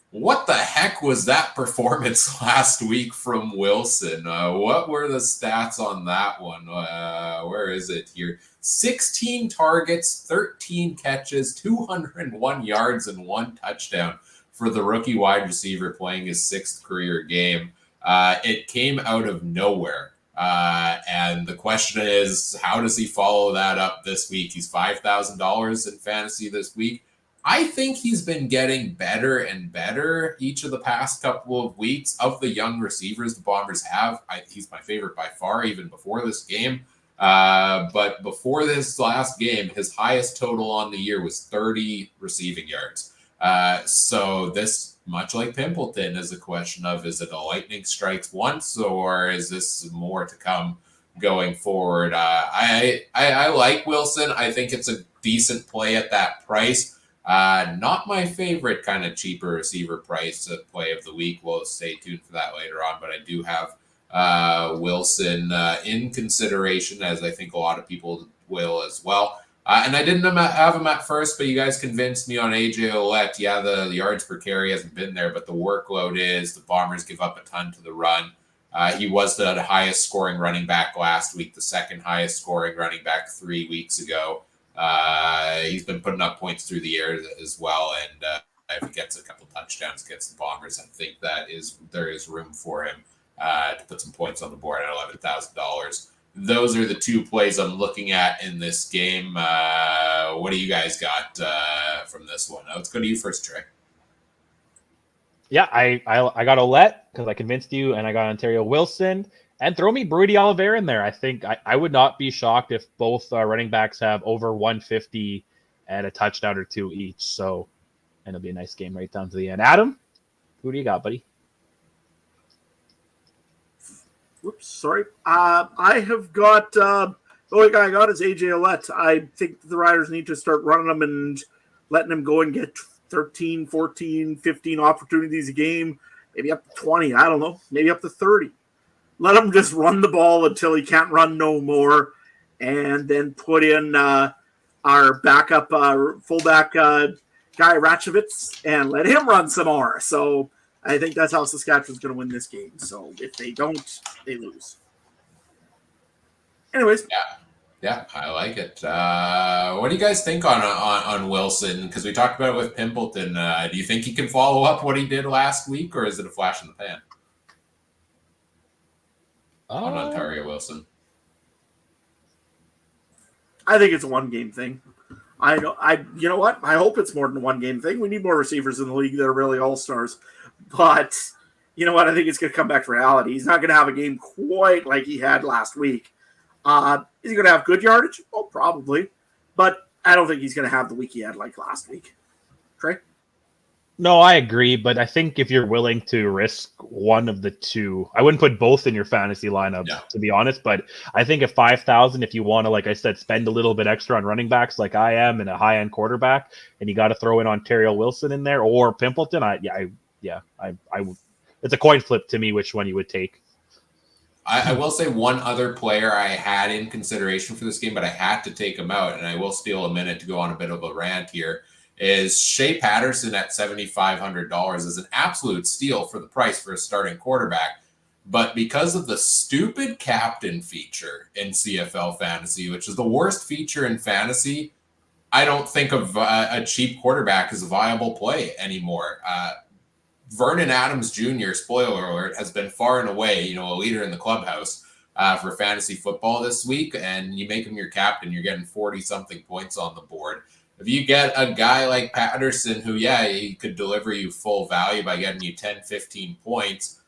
What the heck was that performance last week from Wilson? What were the stats on that one? Where is it here? 16 targets, 13 catches, 201 yards, and 1 touchdown for the rookie wide receiver playing his 6th career game. It came out of nowhere. And the question is, how does he follow that up this week? He's $5,000 in fantasy this week. I think he's been getting better and better each of the past couple of weeks. Of the young receivers the Bombers have, he's my favorite by far, even before this game. But before this last game, his highest total on the year was 30 receiving yards. So this, much like Pimpleton, is a question of, is it a lightning strikes once, or is this more to come going forward? I like Wilson. I think it's a decent play at that price. Not my favorite kind of cheaper receiver price play of the week. We'll stay tuned for that later on, but I do have Wilson in consideration, as I think a lot of people will as well. And I didn't have him at first, but you guys convinced me on AJ Ouellette. Yeah, the yards per carry hasn't been there, but the workload is. The Bombers give up a ton to the run. He was the highest scoring running back last week, the second highest scoring running back 3 weeks ago. He's been putting up points through the air as well, and if he gets a couple touchdowns against the Bombers, I think there is room for him to put some points on the board at $11,000. Those are the two plays I'm looking at in this game. What do you guys got from this one? Let's go to you first, Trey. Yeah, I got Ouellette because I convinced you, and I got Ontario Wilson. And throw me Brady Oliveira in there. I think I would not be shocked if both running backs have over 150 and a touchdown or two each. So, and it'll be a nice game right down to the end. Adam, who do you got, buddy? Whoops, sorry. I have got the only guy I got is AJ Ouellette. I think the Riders need to start running him and letting him go and get 13, 14, 15 opportunities a game, maybe up to 20. I don't know, maybe up to 30. Let him just run the ball until he can't run no more, and then put in our backup fullback guy Ratchovitz and let him run some more. So I think that's how Saskatchewan's going to win this game. So if they don't, they lose. Anyways. Yeah, I like it. What do you guys think on Wilson? Because we talked about it with Pimpleton. Do you think he can follow up what he did last week, or is it a flash in the pan? On Ontario Wilson. I think it's a one-game thing. You know what? I hope it's more than a one-game thing. We need more receivers in the league that are really all-stars. But you know what? I think it's going to come back to reality. He's not going to have a game quite like he had last week. Is he going to have good yardage? Oh, probably. But I don't think he's going to have the week he had like last week. Trey? No, I agree, but I think if you're willing to risk one of the two, I wouldn't put both in your fantasy lineup, to be honest, but I think at 5,000, if you want to, like I said, spend a little bit extra on running backs like I am and a high-end quarterback, and you got to throw in Ontario Wilson in there or Pimpleton, it's a coin flip to me which one you would take. I will say one other player I had in consideration for this game, but I had to take him out, and I will steal a minute to go on a bit of a rant here, is Shea Patterson at $7,500 is an absolute steal for the price for a starting quarterback. But because of the stupid captain feature in CFL fantasy, which is the worst feature in fantasy, I don't think of a cheap quarterback as a viable play anymore. Vernon Adams Jr., spoiler alert, has been far and away, a leader in the clubhouse for fantasy football this week. And you make him your captain, you're getting 40-something points on the board. If you get a guy like Patterson who, he could deliver you full value by getting you 10, 15 points,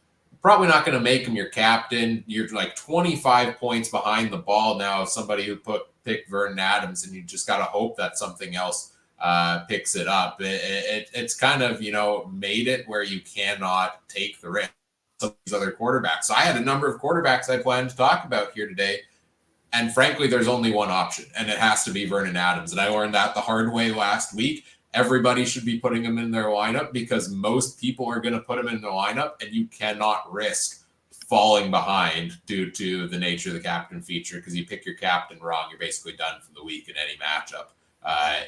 probably not going to make him your captain. You're like 25 points behind the ball now of somebody who picked Vernon Adams, and you just got to hope that something else picks it up. It's kind of, made it where you cannot take the risk of these other quarterbacks. So I had a number of quarterbacks I planned to talk about here today. And frankly, there's only one option, and it has to be Vernon Adams. And I learned that the hard way last week. Everybody should be putting him in their lineup because most people are going to put him in their lineup, and you cannot risk falling behind due to the nature of the captain feature, because you pick your captain wrong, you're basically done for the week in any matchup,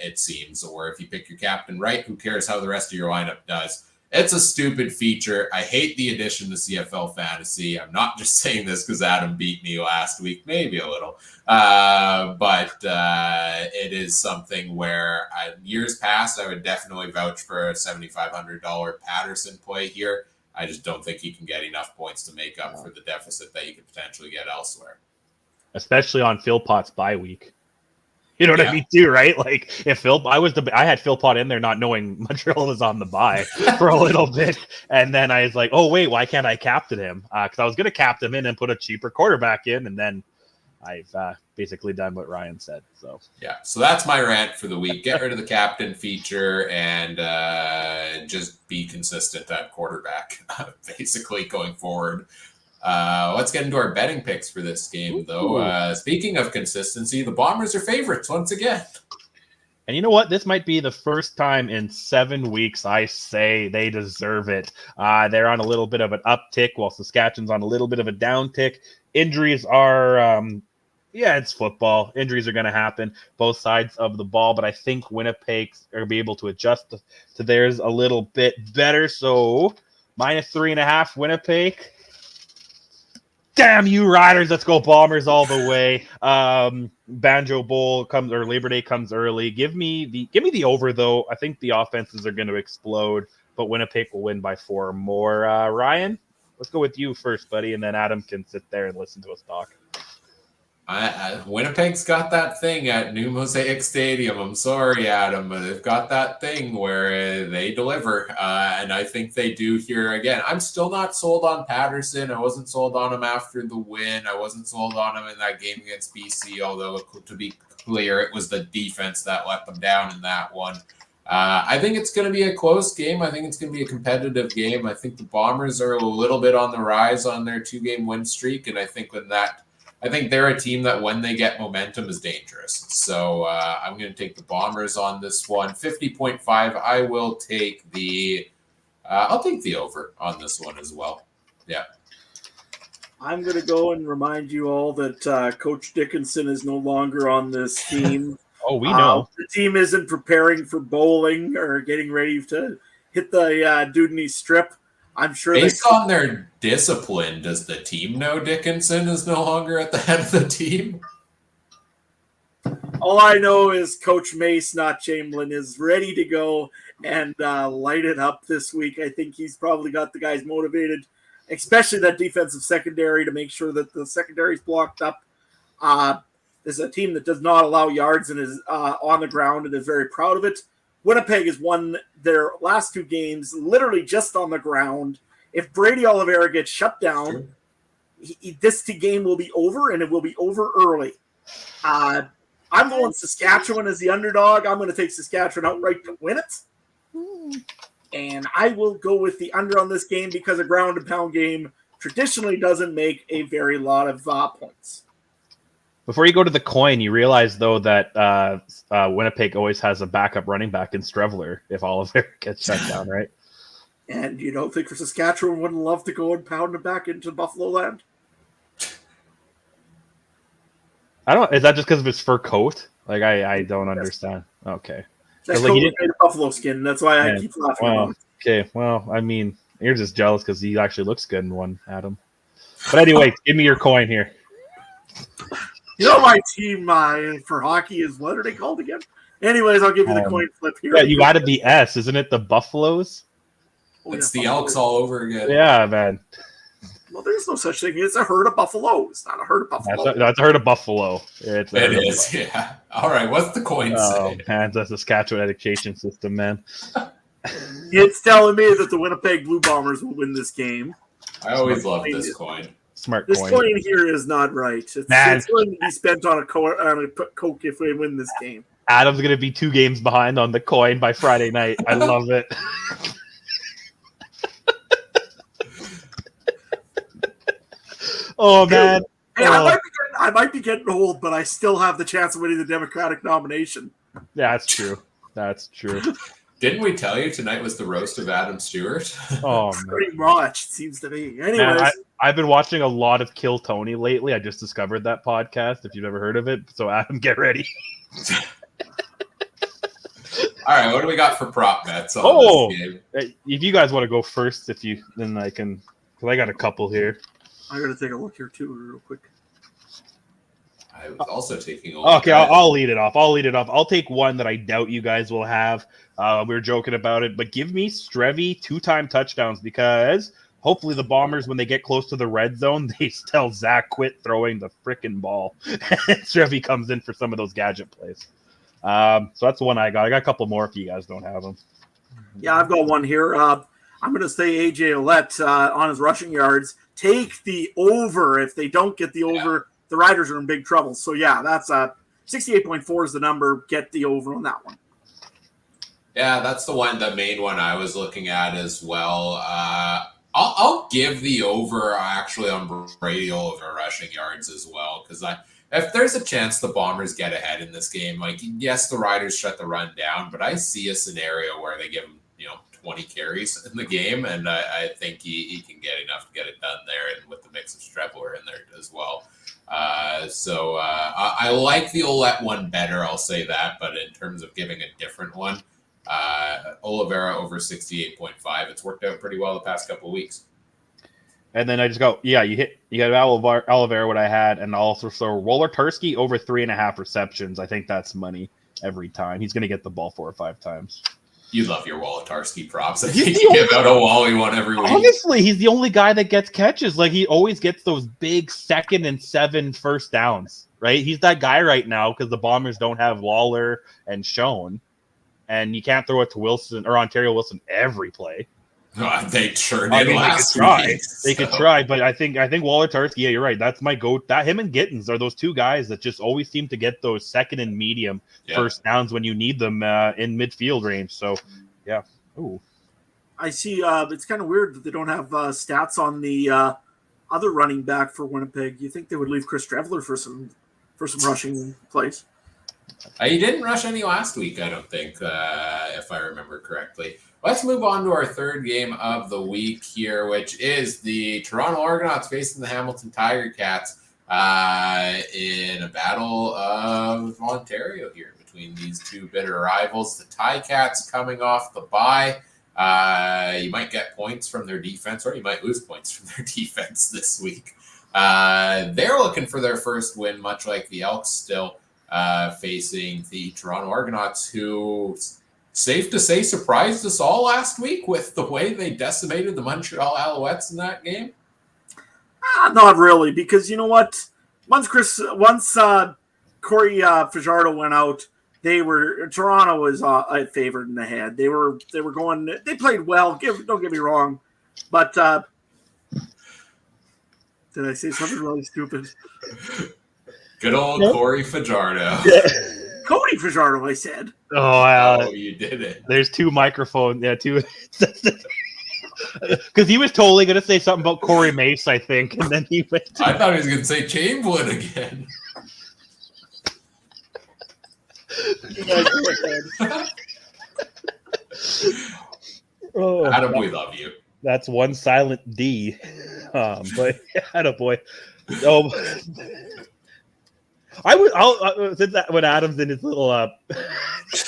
it seems. Or if you pick your captain right, who cares how the rest of your lineup does? It's a stupid feature. I hate the addition to CFL fantasy. I'm not just saying this because Adam beat me last week, maybe a little. But it is something where years past, I would definitely vouch for a $7,500 Patterson play here. I just don't think he can get enough points to make up for the deficit that you could potentially get elsewhere. Especially on Philpott's bye week. You know what I mean, too, right? Like, if I had Philpott in there not knowing Montreal was on the bye for a little bit, and then I was like, oh wait, why can't I captain him? Because I was going to captain him in and put a cheaper quarterback in, and then I've basically done what Ryan said. So so that's my rant for the week. Get rid of the captain feature and just be consistent at quarterback, basically going forward. Let's get into our betting picks for this game, though. Speaking of consistency, the Bombers are favorites once again. And you know what? This might be the first time in 7 weeks I say they deserve it. They're on a little bit of an uptick while Saskatchewan's on a little bit of a downtick. Injuries are, it's football. Injuries are going to happen, both sides of the ball. But I think Winnipeg are going to be able to adjust to theirs a little bit better. So -3.5 Winnipeg. Damn you, Riders! Let's go Bombers all the way. Banjo Bowl comes, or Labor Day comes early. Give me the over though. I think the offenses are going to explode, but Winnipeg will win by 4 more. Ryan, let's go with you first, buddy, and then Adam can sit there and listen to us talk. Winnipeg's got that thing at New Mosaic Stadium. I'm sorry, Adam, but they've got that thing where they deliver, and I think they do here again. I'm still not sold on Patterson. I wasn't sold on him after the win. I wasn't sold on him in that game against BC, although to be clear, it was the defense that let them down in that one. I think it's going to be a close game. I think it's going to be a competitive game. I think the Bombers are a little bit on the rise on their 2-game win streak, and I think they're a team that when they get momentum is dangerous. So I'm going to take the Bombers on this one. 50.5. I will take I'll take the over on this one as well. Yeah. I'm going to go and remind you all that Coach Dickinson is no longer on this team. Oh, we know. The team isn't preparing for bowling or getting ready to hit the Dudney Strip. I'm sure based on their discipline, does the team know Dickinson is no longer at the head of the team? All I know is Coach Mace, not Chamberlain, is ready to go and light it up this week. I think he's probably got the guys motivated, especially that defensive secondary, to make sure that the secondary is blocked up. This is a team that does not allow yards and is on the ground and is very proud of it. Winnipeg has won their last 2 games literally just on the ground. If Brady Oliveira gets shut down, this game will be over, and it will be over early. I'm going Saskatchewan as the underdog. I'm going to take Saskatchewan outright to win it. And I will go with the under on this game because a ground and pound game traditionally doesn't make a very lot of points. Before you go to the coin, you realize, though, that Winnipeg always has a backup running back in Strevler if Oliver gets shut down, right? And you don't think for Saskatchewan wouldn't love to go and pound it back into Buffalo land? Is that just because of his fur coat? Like, I don't understand. Okay. That coat made of buffalo skin. That's why I keep laughing about it. Okay, well, I mean, you're just jealous because he actually looks good in one, Adam. But anyway, give me your coin here. You know my team for hockey is, what are they called again? Anyways, I'll give you the coin flip here. Yeah, you added the S. Isn't it the Buffaloes? It's the Elks all over again. Yeah, man. Well, there's no such thing. It's a herd of buffaloes, not a herd of buffalo. That's a herd of buffalo. It is, yeah. All right, what's the coin say? Man, that's the Saskatchewan education system, man. It's telling me that the Winnipeg Blue Bombers will win this game. I always love this coin. Smart this coin. This coin here is not right. It's going to be spent on a Coke if we win this game. Adam's going to be 2 games behind on the coin by Friday night. I love it. Oh, man. Hey, I might be getting old, but I still have the chance of winning the Democratic nomination. Yeah, that's true. That's true. Didn't we tell you tonight was the roast of Adam Stewart? Oh, pretty much, it seems to be. Anyways. Man, I've been watching a lot of Kill Tony lately. I just discovered that podcast, if you've ever heard of it. So, Adam, get ready. All right, what do we got for prop bets on this game? If you guys want to go first, then I can, because I got a couple here. I got to take a look here, too, real quick. I was also taking a look. Okay, I'll lead it off. I'll take one that I doubt you guys will have. We were joking about it, but give me Strevy 2-time touchdowns, because hopefully the Bombers, when they get close to the red zone, they tell Zach quit throwing the frickin' ball. Strevy comes in for some of those gadget plays. So that's the one I got. I got a couple more if you guys don't have them. Yeah, I've got one here. I'm going to say AJ Ouellette on his rushing yards. Take the over. If they don't get the over, the Riders are in big trouble. So, yeah, that's 68.4 is the number. Get the over on that one. Yeah, that's the main one I was looking at as well. I'll give the over actually on Brady over rushing yards as well, because if there's a chance the Bombers get ahead in this game, like, yes, the Riders shut the run down, but I see a scenario where they give them, 20 carries in the game, and I think he can get enough to get it done there, and with the mix of Strebler in there as well. So I like the Ouellette one better, I'll say that, but in terms of giving a different one, Oliveira over 68.5, it's worked out pretty well the past couple of weeks. And then I just go, you got Oliveira, what I had, and also so Wolitarsky over 3.5 receptions. I think that's money every time. He's going to get the ball 4 or 5 times. You love your Wolitarsky props. I think you give out a Wally one every week. Honestly, he's the only guy that gets catches. Like, he always gets those big 2nd and 7 first downs, right? He's that guy right now because the Bombers don't have Lawler and Schoen, and you can't throw it to Wilson or Ontario Wilson every play. They sure did last week. They could try, but I think Wolitarsky, you're right. That's my goat. That him and Gittins are those two guys that just always seem to get those 2nd and medium first downs when you need them in midfield range. So, yeah. Ooh. I see. It's kind of weird that they don't have stats on the other running back for Winnipeg. You think they would leave Chris Strebler for some rushing plays? He didn't rush any last week, I don't think, if I remember correctly. Let's move on to our third game of the week here, which is the Toronto Argonauts facing the Hamilton Tiger Cats in a battle of Ontario here between these two bitter rivals. The Ticats coming off the bye. You might get points from their defense, or you might lose points from their defense this week. They're looking for their first win, much like the Elks still facing the Toronto Argonauts, who, safe to say, surprised us all last week with the way they decimated the Montreal Alouettes in that game. Not really, because you know what? Once Corey Fajardo went out, Toronto was favored in the head. They played well. Don't get me wrong, but did I say something really stupid? Good old Corey Fajardo. Cody Fajardo, I said. Oh, you did it. There's 2 microphones. Yeah, 2. Because he was totally going to say something about Corey Mace, I think, and then he went. I thought he was going to say Chamberlain again. Adam, we love you. That's one silent D. But attaboy. Oh. I'll since that when Adam's in his little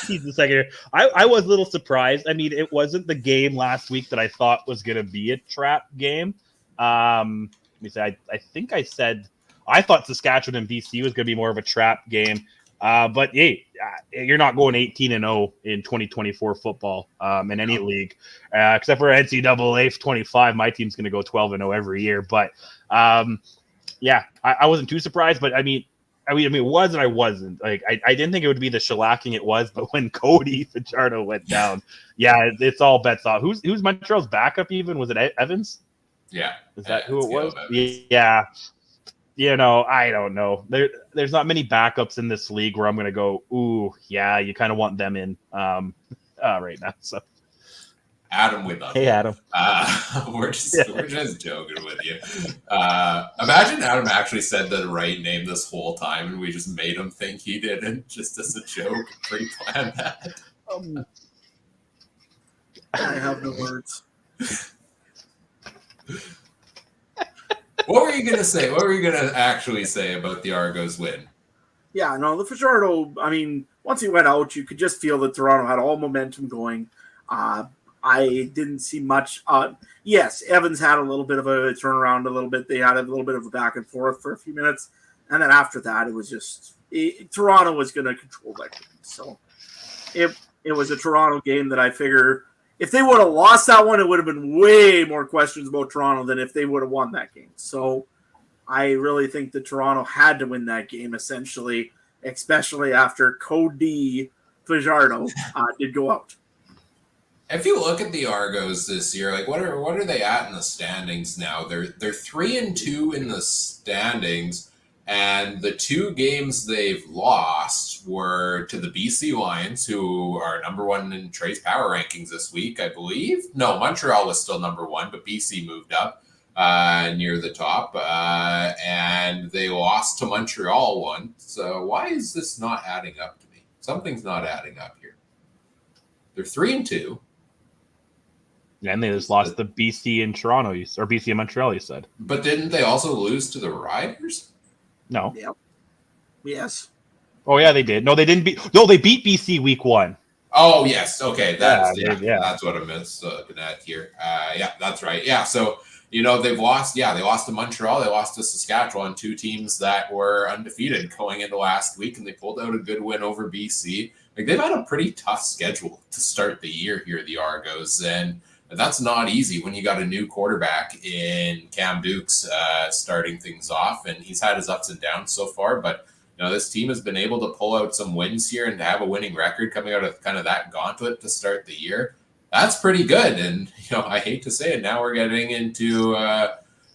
he's the second here. I was a little surprised. I mean, it wasn't the game last week that I thought was going to be a trap game. Let me say, I think I said I thought Saskatchewan and BC was going to be more of a trap game. But hey, you're not going 18-0 in 2024 football in any league, except for NCAA 25. My team's going to go 12-0 every year. But yeah, I wasn't too surprised. But I mean, it was and I wasn't. Like, I didn't think it would be the shellacking it was, but when Cody Fajardo went down, yeah, it's all bets off. Who's Montreal's backup even? Was it Evans? Yeah. Is that who it was? Yeah. I don't know. There's not many backups in this league where I'm going to go, ooh, yeah, you kind of want them in right now. So, Adam, we love you. Hey, Adam. We're just joking with you. Imagine Adam actually said the right name this whole time, and we just made him think he didn't, just as a joke, pre-planned that. I have no words. What were you going to say? What were you going to actually say about the Argos win? Yeah, no, the Fajardo, I mean, once he went out, you could just feel that Toronto had all momentum going. I didn't see much. Yes, Evans had a little bit of a turnaround a little bit. They had a little bit of a back and forth for a few minutes. And then after that, it was just Toronto was going to control that game. So it was a Toronto game that I figure if they would have lost that one, it would have been way more questions about Toronto than if they would have won that game. So I really think that Toronto had to win that game, essentially, especially after Cody Fajardo did go out. If you look at the Argos this year, like what are they at in the standings now? They're 3-2 in the standings, and the 2 games they've lost were to the BC Lions, who are number 1 in Trey's power rankings this week, I believe. No, Montreal was still number 1, but BC moved up. near the top, and they lost to Montreal once. So why is this not adding up to me? Something's not adding up here. They're 3-2. And they just lost to BC and Toronto, or BC and Montreal, you said. But didn't they also lose to the Riders? No. Yep. Yes. Oh, yeah, they did. No, they didn't beat. No, they beat BC week 1. Oh, yes. Okay. That's that's what I missed looking at here. Yeah, that's right. Yeah. So, they've lost. Yeah, they lost to Montreal. They lost to Saskatchewan, 2 teams that were undefeated going into last week, and they pulled out a good win over BC. Like, they've had a pretty tough schedule to start the year here, the Argos, and that's not easy when you got a new quarterback in Cam Dukes starting things off, and he's had his ups and downs so far, but this team has been able to pull out some wins here and to have a winning record coming out of kind of that gauntlet to start the year. That's pretty good. And, I hate to say it, now we're getting into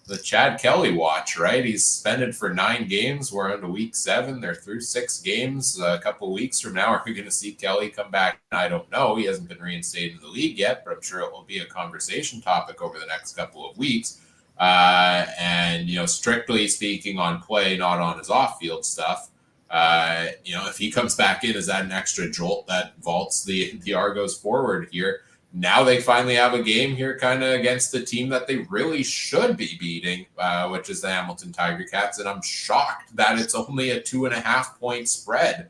the Chad Kelly watch, right? He's suspended for 9 games. We're into week 7. They're through 6 games. A couple of weeks from now, are we going to see Kelly come back? I don't know. He hasn't been reinstated in the league yet, but I'm sure it will be a conversation topic over the next couple of weeks. And, strictly speaking on play, not on his off-field stuff, if he comes back in as that an extra jolt that vaults the Argos forward here, now they finally have a game here kind of against the team that they really should be beating, which is the Hamilton Tiger Cats. And I'm shocked that it's only a 2.5-point spread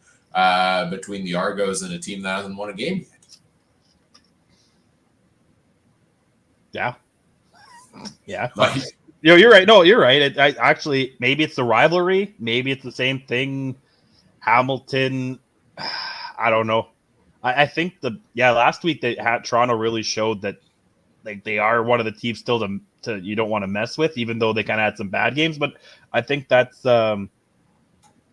between the Argos and a team that hasn't won a game yet. Yeah. Like, you're right. No, you're right. I actually, maybe it's the rivalry. Maybe it's the same thing. Hamilton, I don't know. I think last week Toronto really showed that they are one of the teams still to you don't want to mess with, even though they kind of had some bad games. But I think that's the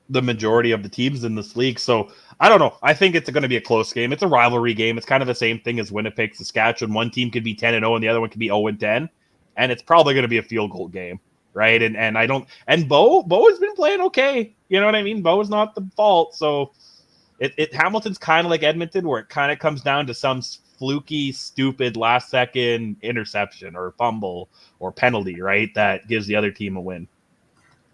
majority of the teams in this league. So I don't know. I think it's going to be a close game. It's a rivalry game. It's kind of the same thing as Winnipeg, Saskatchewan. One team could be 10-0 and the other one could be 0-10, and it's probably going to be a field goal game, right? And Bo has been playing okay. You know what I mean? Bo is not the fault. So Hamilton's kind of like Edmonton, where it kind of comes down to some fluky, stupid last-second interception or fumble or penalty, right? That gives the other team a win.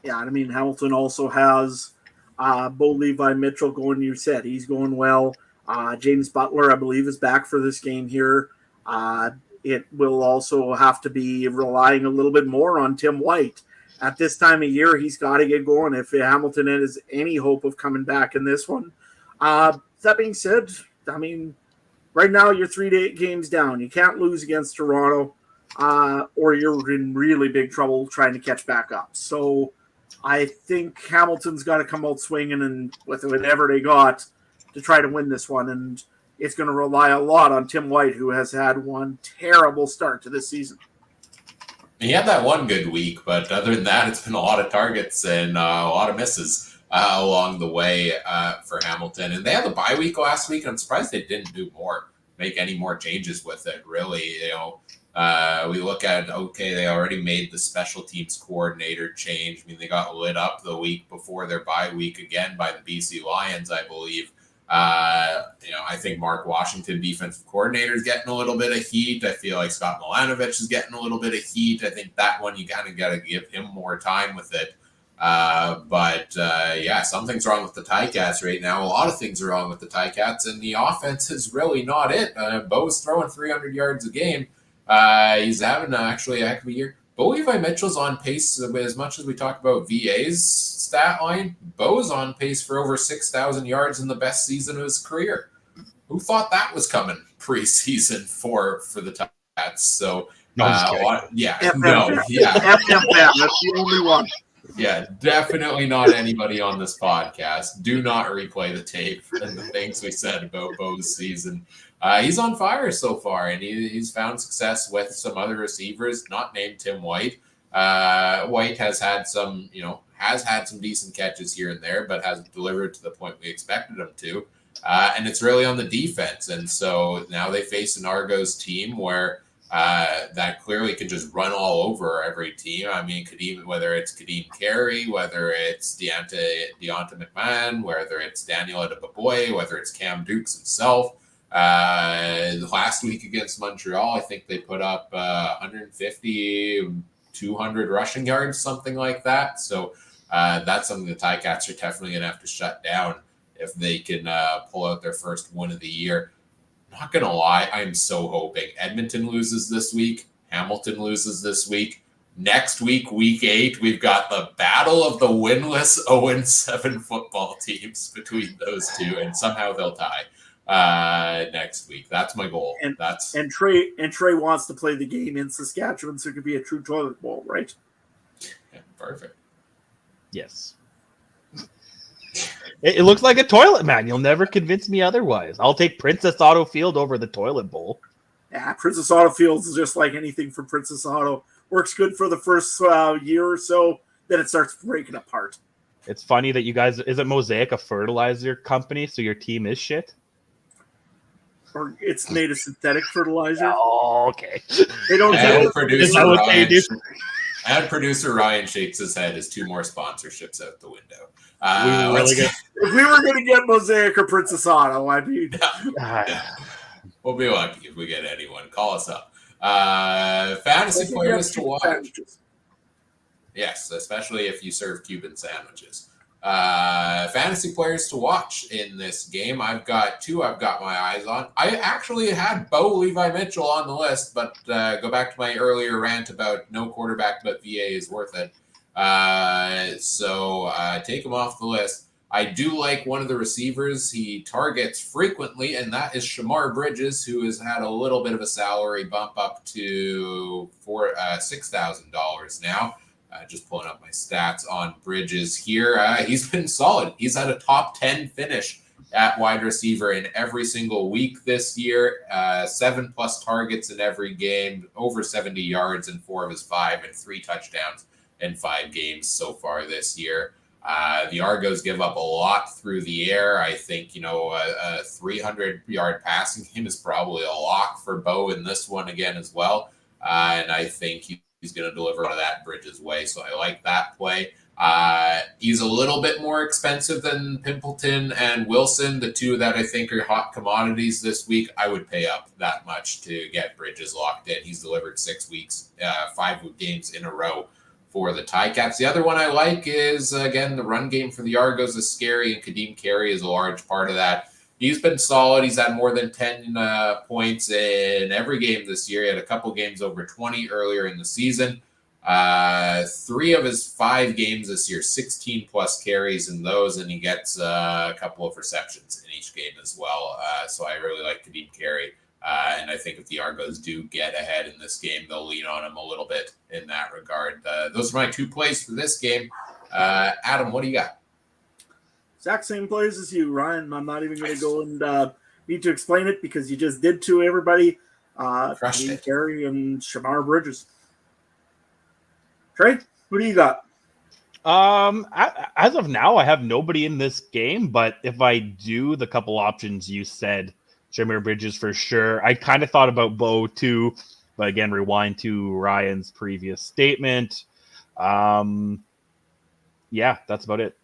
Yeah, I mean, Hamilton also has Bo Levi Mitchell going. You said he's going well. James Butler, I believe, is back for this game here. It will also have to be relying a little bit more on Tim White. At this time of year, he's got to get going if Hamilton has any hope of coming back in this one. That being said, I mean, right now you're 3 games down. You can't lose against Toronto, or you're in really big trouble trying to catch back up. So I think Hamilton's got to come out swinging and with whatever they got to try to win this one. And it's going to rely a lot on Tim White, who has had one terrible start to this season. He had that one good week, but other than that, it's been a lot of targets and a lot of misses along the way for Hamilton. And they had the bye week last week, and I'm surprised they didn't make any more changes with it, really. We look at, they already made the special teams coordinator change. I mean, they got lit up the week before their bye week again by the BC Lions, I believe. I think Mark Washington, defensive coordinator, is getting a little bit of heat. I feel like Scott Milanovic is getting a little bit of heat. I think that one you kind of got to give him more time with it. But something's wrong with the Ticats right now. A lot of things are wrong with the Ticats, and the offense is really not it. Bo's throwing 300 yards a game. He's having actually a heck of a year. Bo Levi Mitchell's on pace, as much as we talk about VA's stat line, Bo's on pace for over 6,000 yards in the best season of his career. Who thought that was coming preseason for the Ticats? So, That's the only one. Yeah, definitely not anybody on this podcast. Do not replay the tape and the things we said about Bo's season. He's on fire so far, and he's found success with some other receivers, not named Tim White. White has had some decent catches here and there, but hasn't delivered to the point we expected him to. And it's really on the defense. And so now they face an Argos team where that clearly can just run all over every team. I mean, whether it's Kadeem Carey, whether it's Deonta McMahon, whether it's Daniel Adebaboye, whether it's Cam Dukes himself. Last week against Montreal, I think they put up 150, 200 rushing yards, something like that. So that's something the Ticats are definitely going to have to shut down if they can pull out their first win of the year. Not going to lie, I'm so hoping Edmonton loses this week, Hamilton loses this week. Next week, week 8, we've got the battle of the winless 0-7 football teams between those two, and somehow they'll tie next week. That's my goal. And Trey wants to play the game in Saskatchewan, so it could be a true toilet bowl, right? Yeah, perfect. Yes. It looks like a toilet, man. You'll never convince me otherwise. I'll take Princess Auto Field over the toilet bowl. Yeah, Princess Auto Fields is just like anything from Princess Auto. Works good for the first year or so, then it starts breaking apart. It's funny that you guys, isn't Mosaic a fertilizer company, so your team is shit? Or it's made of synthetic fertilizer. Oh, okay. They don't And do producer Ryan shakes his head as 2 more sponsorships out the window. If we were going to get Mosaic or Princess Auto, I'd be... We'll be lucky if we get anyone. Call us up. Fantasy players to watch. Sandwiches. Yes, especially if you serve Cuban sandwiches. Fantasy players to watch in this game. I've got 2 I've got my eyes on. I actually had Bo Levi Mitchell on the list, but go back to my earlier rant about no quarterback but VA is worth it. So take him off the list. I do like one of the receivers he targets frequently, and that is Shamar Bridges, who has had a little bit of a salary bump up to $6,000 now. Just pulling up my stats on Bridges here. He's been solid. He's had a top 10 finish at wide receiver in every single week this year. 7+ targets in every game, over 70 yards in 4 of his 5, and 3 touchdowns in 5 games so far this year. The Argos give up a lot through the air. I think, a 300-yard passing game is probably a lock for Bo in this one again as well. And I think he's going to deliver out of that Bridges way. So I like that play. He's a little bit more expensive than Pimpleton and Wilson, the 2 that I think are hot commodities this week. I would pay up that much to get Bridges locked in. He's delivered 6 weeks, 5 games in a row for the Ticats. The other one I like is, again, the run game for the Argos is scary, and Kadeem Carey is a large part of that. He's been solid. He's had more than 10 points in every game this year. He had a couple games over 20 earlier in the season. 3 of his 5 games this year, 16+ carries in those, and he gets a couple of receptions in each game as well. So I really like Kadeem Carey. And I think if the Argos do get ahead in this game, they'll lean on him a little bit in that regard. Those are my 2 plays for this game. Adam, what do you got? Exact same plays as you, Ryan. I'm not even going to go and need to explain it because you just did to everybody. Crushed it. Carey and Shamar Bridges. Trey, who do you got? As of now, I have nobody in this game, but if I do, the couple options you said, Shamar Bridges for sure. I kind of thought about Bo too, but again, rewind to Ryan's previous statement. Yeah, that's about it.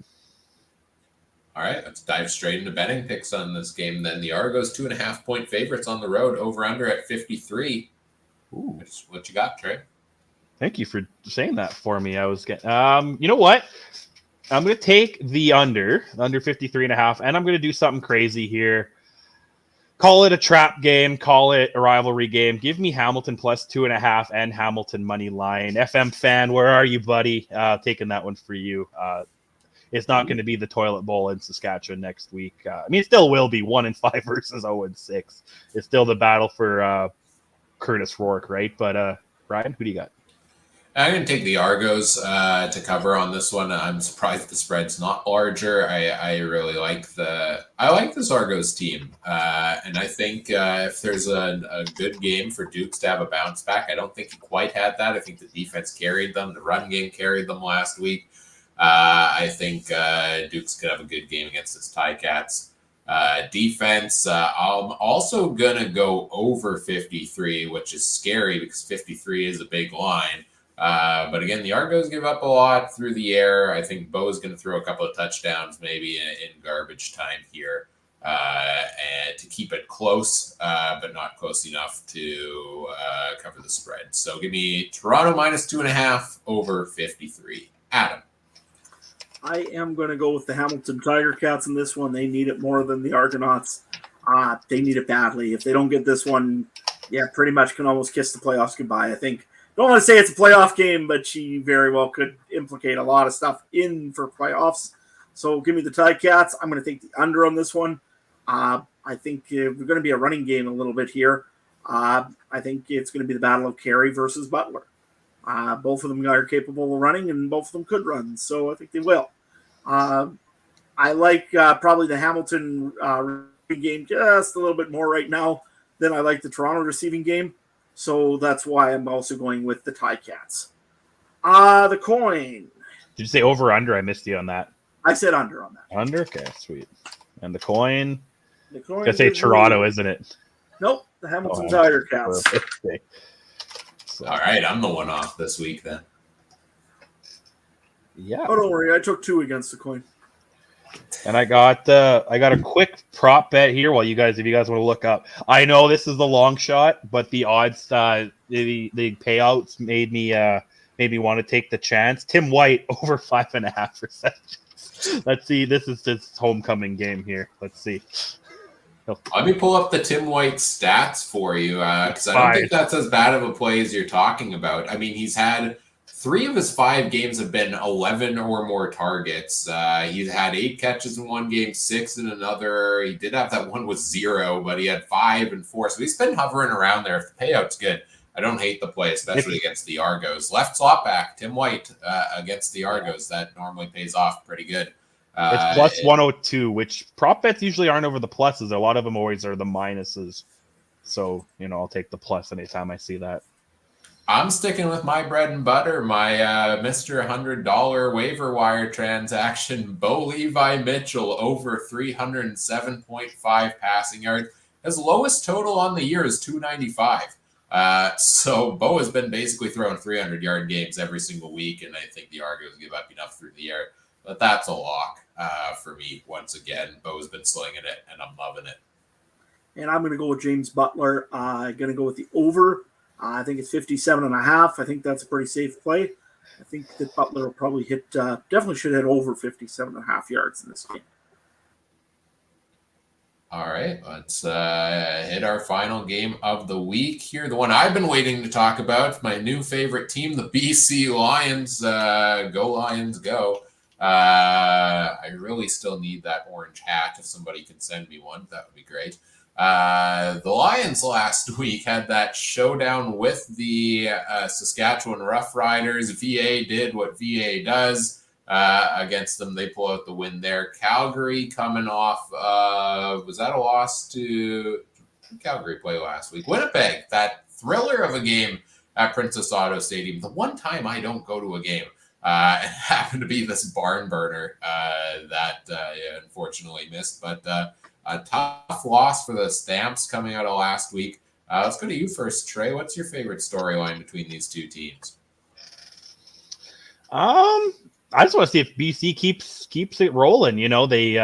All right, let's dive straight into betting picks on this game. Then the Argos 2.5-point favorites on the road, over under at 53. Ooh. What you got, Trey? Thank you for saying that for me. I was getting, you know what? I'm going to take the under 53.5, and I'm going to do something crazy here. Call it a trap game. Call it a rivalry game. Give me Hamilton plus 2.5 and Hamilton money line. FM fan, where are you, buddy? Taking that one for you. It's not going to be the toilet bowl in Saskatchewan next week. It still will be 1-5 versus 0-6. It's still the battle for Curtis Rourke, right? But Ryan, who do you got? I'm going to take the Argos to cover on this one. I'm surprised the spread's not larger. I really like this Argos team. And I think if there's a good game for Dukes to have a bounce back, I don't think he quite had that. I think the defense carried them. The run game carried them last week. I think Dukes could have a good game against this Ticats defense. I'm also going to go over 53, which is scary because 53 is a big line. But again, the Argos give up a lot through the air. I think Bo's going to throw a couple of touchdowns maybe in garbage time here. and to keep it close, but not close enough to cover the spread. So give me Toronto minus 2.5 over 53. Adam. I am going to go with the Hamilton Tiger Cats in this one. They need it more than the Argonauts. They need it badly. If they don't get this one, pretty much can almost kiss the playoffs goodbye. I think. Don't want to say it's a playoff game, but she very well could implicate a lot of stuff in for playoffs. So give me the Tiger Cats. I'm going to take the under on this one. I think we're going to be a running game a little bit here. I think it's going to be the battle of Carey versus Butler. Both of them are capable of running, and both of them could run, so I think they will. I like probably the Hamilton receiving game just a little bit more right now than I like the Toronto receiving game, so that's why I'm also going with the Ticats. The coin. Did you say over or under? I missed you on that. I said under on that. Under? Okay, sweet. And the coin? The coin. I say Toronto, isn't it? Nope, the Hamilton Tiger Cats. Okay. So, all right, I'm the one off this week then. Yeah. Oh, don't worry, I took 2 against the coin. And I got a quick prop bet here. While if you guys want to look up, I know this is a long shot, but the odds, the payouts made me want to take the chance. Tim White over 5.5 receptions. Let's see. This is his homecoming game here. Let's see. Let me pull up the Tim White stats for you because I don't think that's as bad of a play as you're talking about. I mean, he's had 3 of his 5 games have been 11 or more targets. He's had 8 catches in one game, 6 in another. He did have that one with 0, but he had 5 and 4. So he's been hovering around there. If the payout's good, I don't hate the play, especially against the Argos. Left slot back, Tim White against the Argos. That normally pays off pretty good. It's plus 102, which prop bets usually aren't over the pluses. A lot of them always are the minuses. So, I'll take the plus anytime I see that. I'm sticking with my bread and butter, my Mr. $100 waiver wire transaction, Bo Levi Mitchell, over 307.5 passing yards. His lowest total on the year is 295. So Bo has been basically throwing 300-yard games every single week, and I think the Argos give up enough through the air. But that's a lock for me once again. Bo's been slinging it, and I'm loving it. And I'm going to go with James Butler. I'm going to go with the over. I think it's 57.5. I think that's a pretty safe play. I think that Butler will probably definitely should hit over 57.5 yards in this game. All right, let's hit our final game of the week here. The one I've been waiting to talk about, my new favorite team, the BC Lions. Go Lions, go. I really still need that orange hat. If somebody can send me one, that would be great. The Lions last week had that showdown with the Saskatchewan Roughriders. VA did what VA does against them. They pull out the win there. Calgary coming off was that a loss to Calgary play last week? Winnipeg, that thriller of a game at Princess Auto Stadium. The one time I don't go to a game. It happened to be this barn burner that unfortunately missed, but a tough loss for the Stamps coming out of last week. Let's go to you first, Trey. What's your favorite storyline between these two teams? I just want to see if BC keeps it rolling. They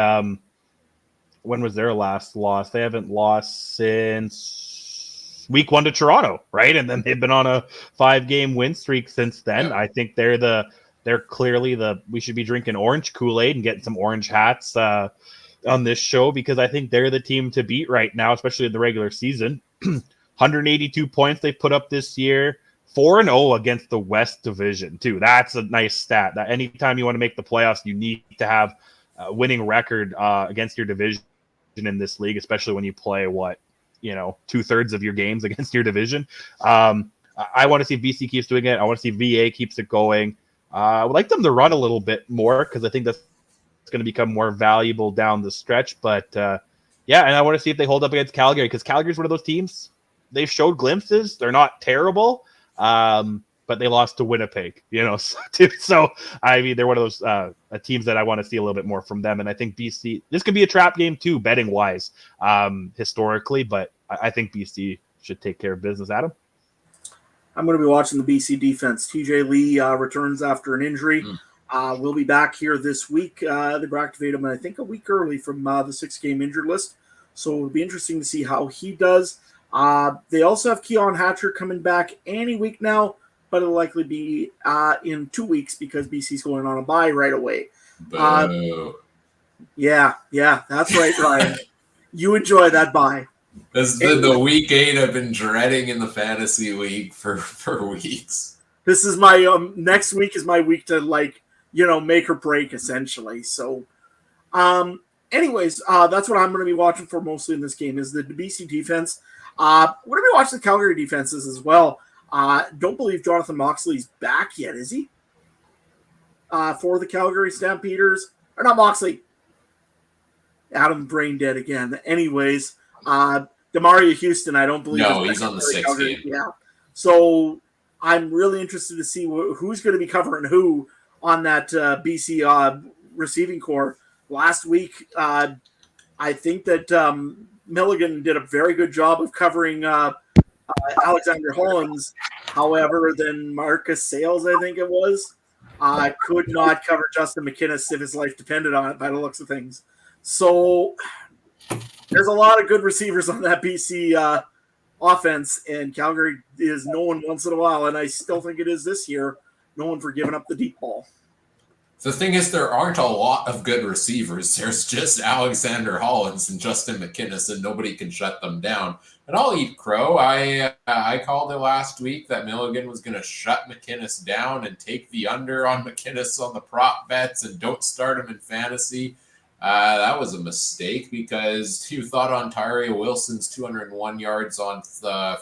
when was their last loss? They haven't lost since week 1 to Toronto, right? And then they've been on a 5-game win streak since then. Yep. I think they're clearly we should be drinking orange Kool-Aid and getting some orange hats on this show, because I think they're the team to beat right now, especially in the regular season. 182 points they put up this year, 4-0 against the West Division too. That's a nice stat. That anytime you want to make the playoffs, you need to have a winning record against your division in this league, especially when you play 2/3 of your games against your division. I want to see BC keeps doing it. I want to see VA keeps it going. I would like them to run a little bit more, because I think that's going to become more valuable down the stretch. But and I want to see if they hold up against Calgary, because Calgary's one of those teams. They've showed glimpses. They're not terrible, but they lost to Winnipeg, So, I mean, they're one of those teams that I want to see a little bit more from them. And I think BC, this could be a trap game too, betting-wise, historically. But I think BC should take care of business. Adam? I'm going to be watching the BC defense. TJ Lee returns after an injury. We'll be back here this week. They activated him, I think, a week early from the 6-game injured list. So it'll be interesting to see how he does. They also have Keon Hatcher coming back any week now, but it'll likely be in 2 weeks because BC's going on a bye right away. Yeah, that's right, Ryan. You enjoy that bye. This is the week 8 I've been dreading in the fantasy league for weeks. This is my next week is my week to make or break essentially. So, anyways, that's what I'm going to be watching for mostly in this game is the BC defense. We're going to be watching the Calgary defenses as well. Don't believe Jonathan Moxley's back yet, is he? For the Calgary Stampeders, or not Moxley? Adam brain dead again. Anyways, Demaria Houston, I don't believe. No, he's on the 6th game. Yeah. So I'm really interested to see who's going to be covering who on that BC receiving core. Last week, I think that Milligan did a very good job of covering Alexander Hollins. However, then Marcus Sales, I think it was, could not cover Justin McInnes if his life depended on it by the looks of things. So there's a lot of good receivers on that BC offense, and Calgary is known once in a while, and I still think it is this year, known for giving up the deep ball. The thing is, there aren't a lot of good receivers. There's just Alexander Hollins and Justin McInnes, and nobody can shut them down. And I'll eat crow. I called it last week that Milligan was going to shut McInnes down and take the under on McInnes on the prop bets and don't start him in fantasy. That was a mistake because you thought Ontario Wilson's 201 yards on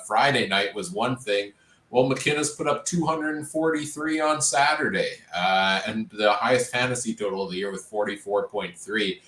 Friday night was one thing. Well, McInnes put up 243 on Saturday, and the highest fantasy total of the year with 44.3.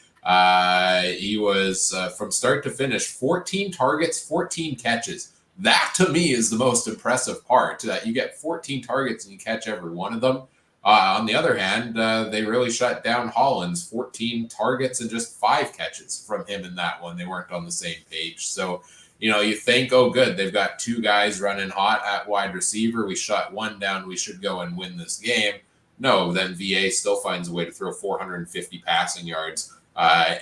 He was, from start to finish, 14 targets, 14 catches. That, to me, is the most impressive part, that you get 14 targets and you catch every one of them. On the other hand, they really shut down Hollins, 14 targets and just 5 catches from him in that one. They weren't on the same page. So, you think, oh, good, they've got 2 guys running hot at wide receiver. We shut one down. We should go and win this game. No, then VA still finds a way to throw 450 passing yards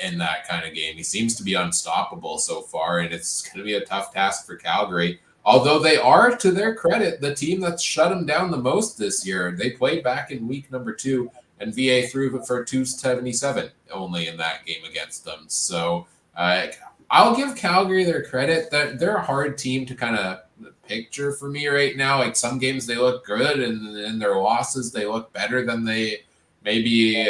in that kind of game. He seems to be unstoppable so far, and it's going to be a tough task for Calgary. Although they are, to their credit, the team that's shut them down the most this year. They played back in week number 2, and VA threw for 277 only in that game against them. So I'll give Calgary their credit. They're a hard team to kind of picture for me right now. Like some games they look good, and in their losses they look better than they maybe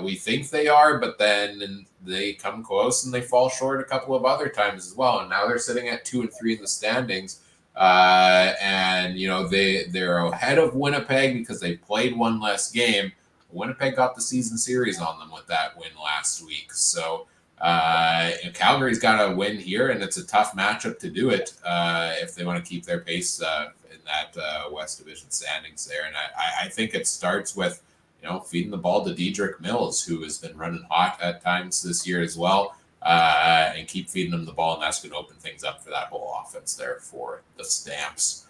we think they are, but then they come close and they fall short a couple of other times as well. And now they're sitting at 2 and 3 in the standings. And they're ahead of Winnipeg because they played one less game. Winnipeg got the season series on them with that win last week. So Calgary's got to win here, and it's a tough matchup to do it if they want to keep their pace in that West Division standings there. And I think it starts with feeding the ball to Dedrick Mills, who has been running hot at times this year as well. And keep feeding them the ball, and that's going to open things up for that whole offense there for the Stamps.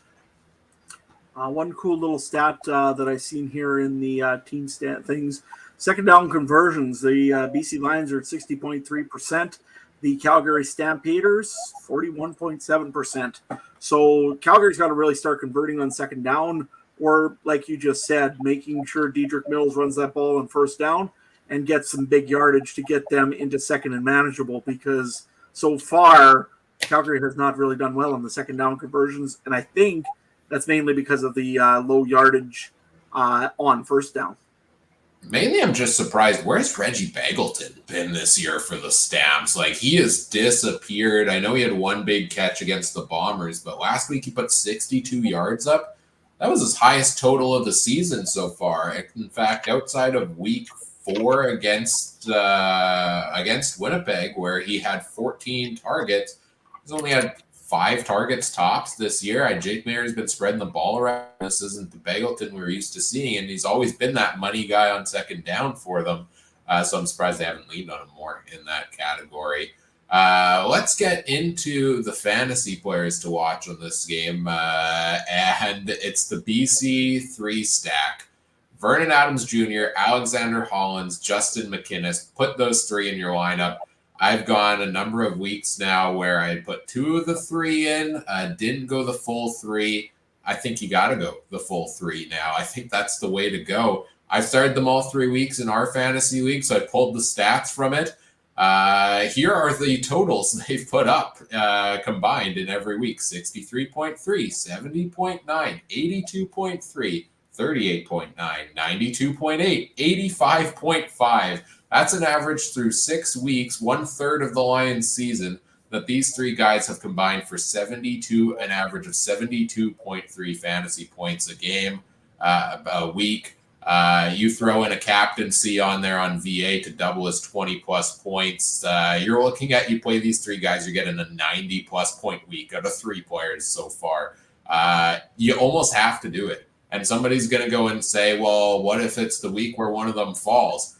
One cool little stat that I've seen here in the team stat things, second down conversions, the BC Lions are at 60.3%, the Calgary Stampeders 41.7%. So Calgary's got to really start converting on second down, or like you just said, making sure Dedrick Mills runs that ball on first down and get some big yardage to get them into second and manageable, because so far Calgary has not really done well on the second down conversions, and I think that's mainly because of the low yardage on first down. Mainly I'm just surprised, where's Reggie Begelton been this year for the Stamps? Like, he has disappeared. I know he had one big catch against the Bombers, but last week he put 62 yards up. That was his highest total of the season so far. In fact, outside of week 4 against Winnipeg, where he had 14 targets, he's only had 5 targets tops this year. Jake Mayer's been spreading the ball around. This isn't the Begelton we're used to seeing, and he's always been that money guy on second down for them. So I'm surprised they haven't leaned on him more in that category. Let's get into the fantasy players to watch on this game, and it's the BC 3 stack Vernon Adams Jr., Alexander Hollins, Justin McInnes. Put those three in your lineup. I've gone a number of weeks now where I put 2 of the 3 in, didn't go the full 3. I think you got to go the full 3 now. I think that's the way to go. I've started them all 3 weeks in our fantasy league, so I pulled the stats from it. Here are the totals they've put up combined in every week: 63.3, 70.9, 82.3, 38.9, 92.8, 85.5. That's an average through 6 weeks, 1/3 of the Lions season, that these 3 guys have combined for an average of 72.3 fantasy points a game, a week. You throw in a captaincy on there on VA to double his 20-plus points. You're looking at, you play these 3 guys, you're getting a 90-plus point week out of 3 players so far. You almost have to do it. And somebody's going to go and say, well, what if it's the week where one of them falls?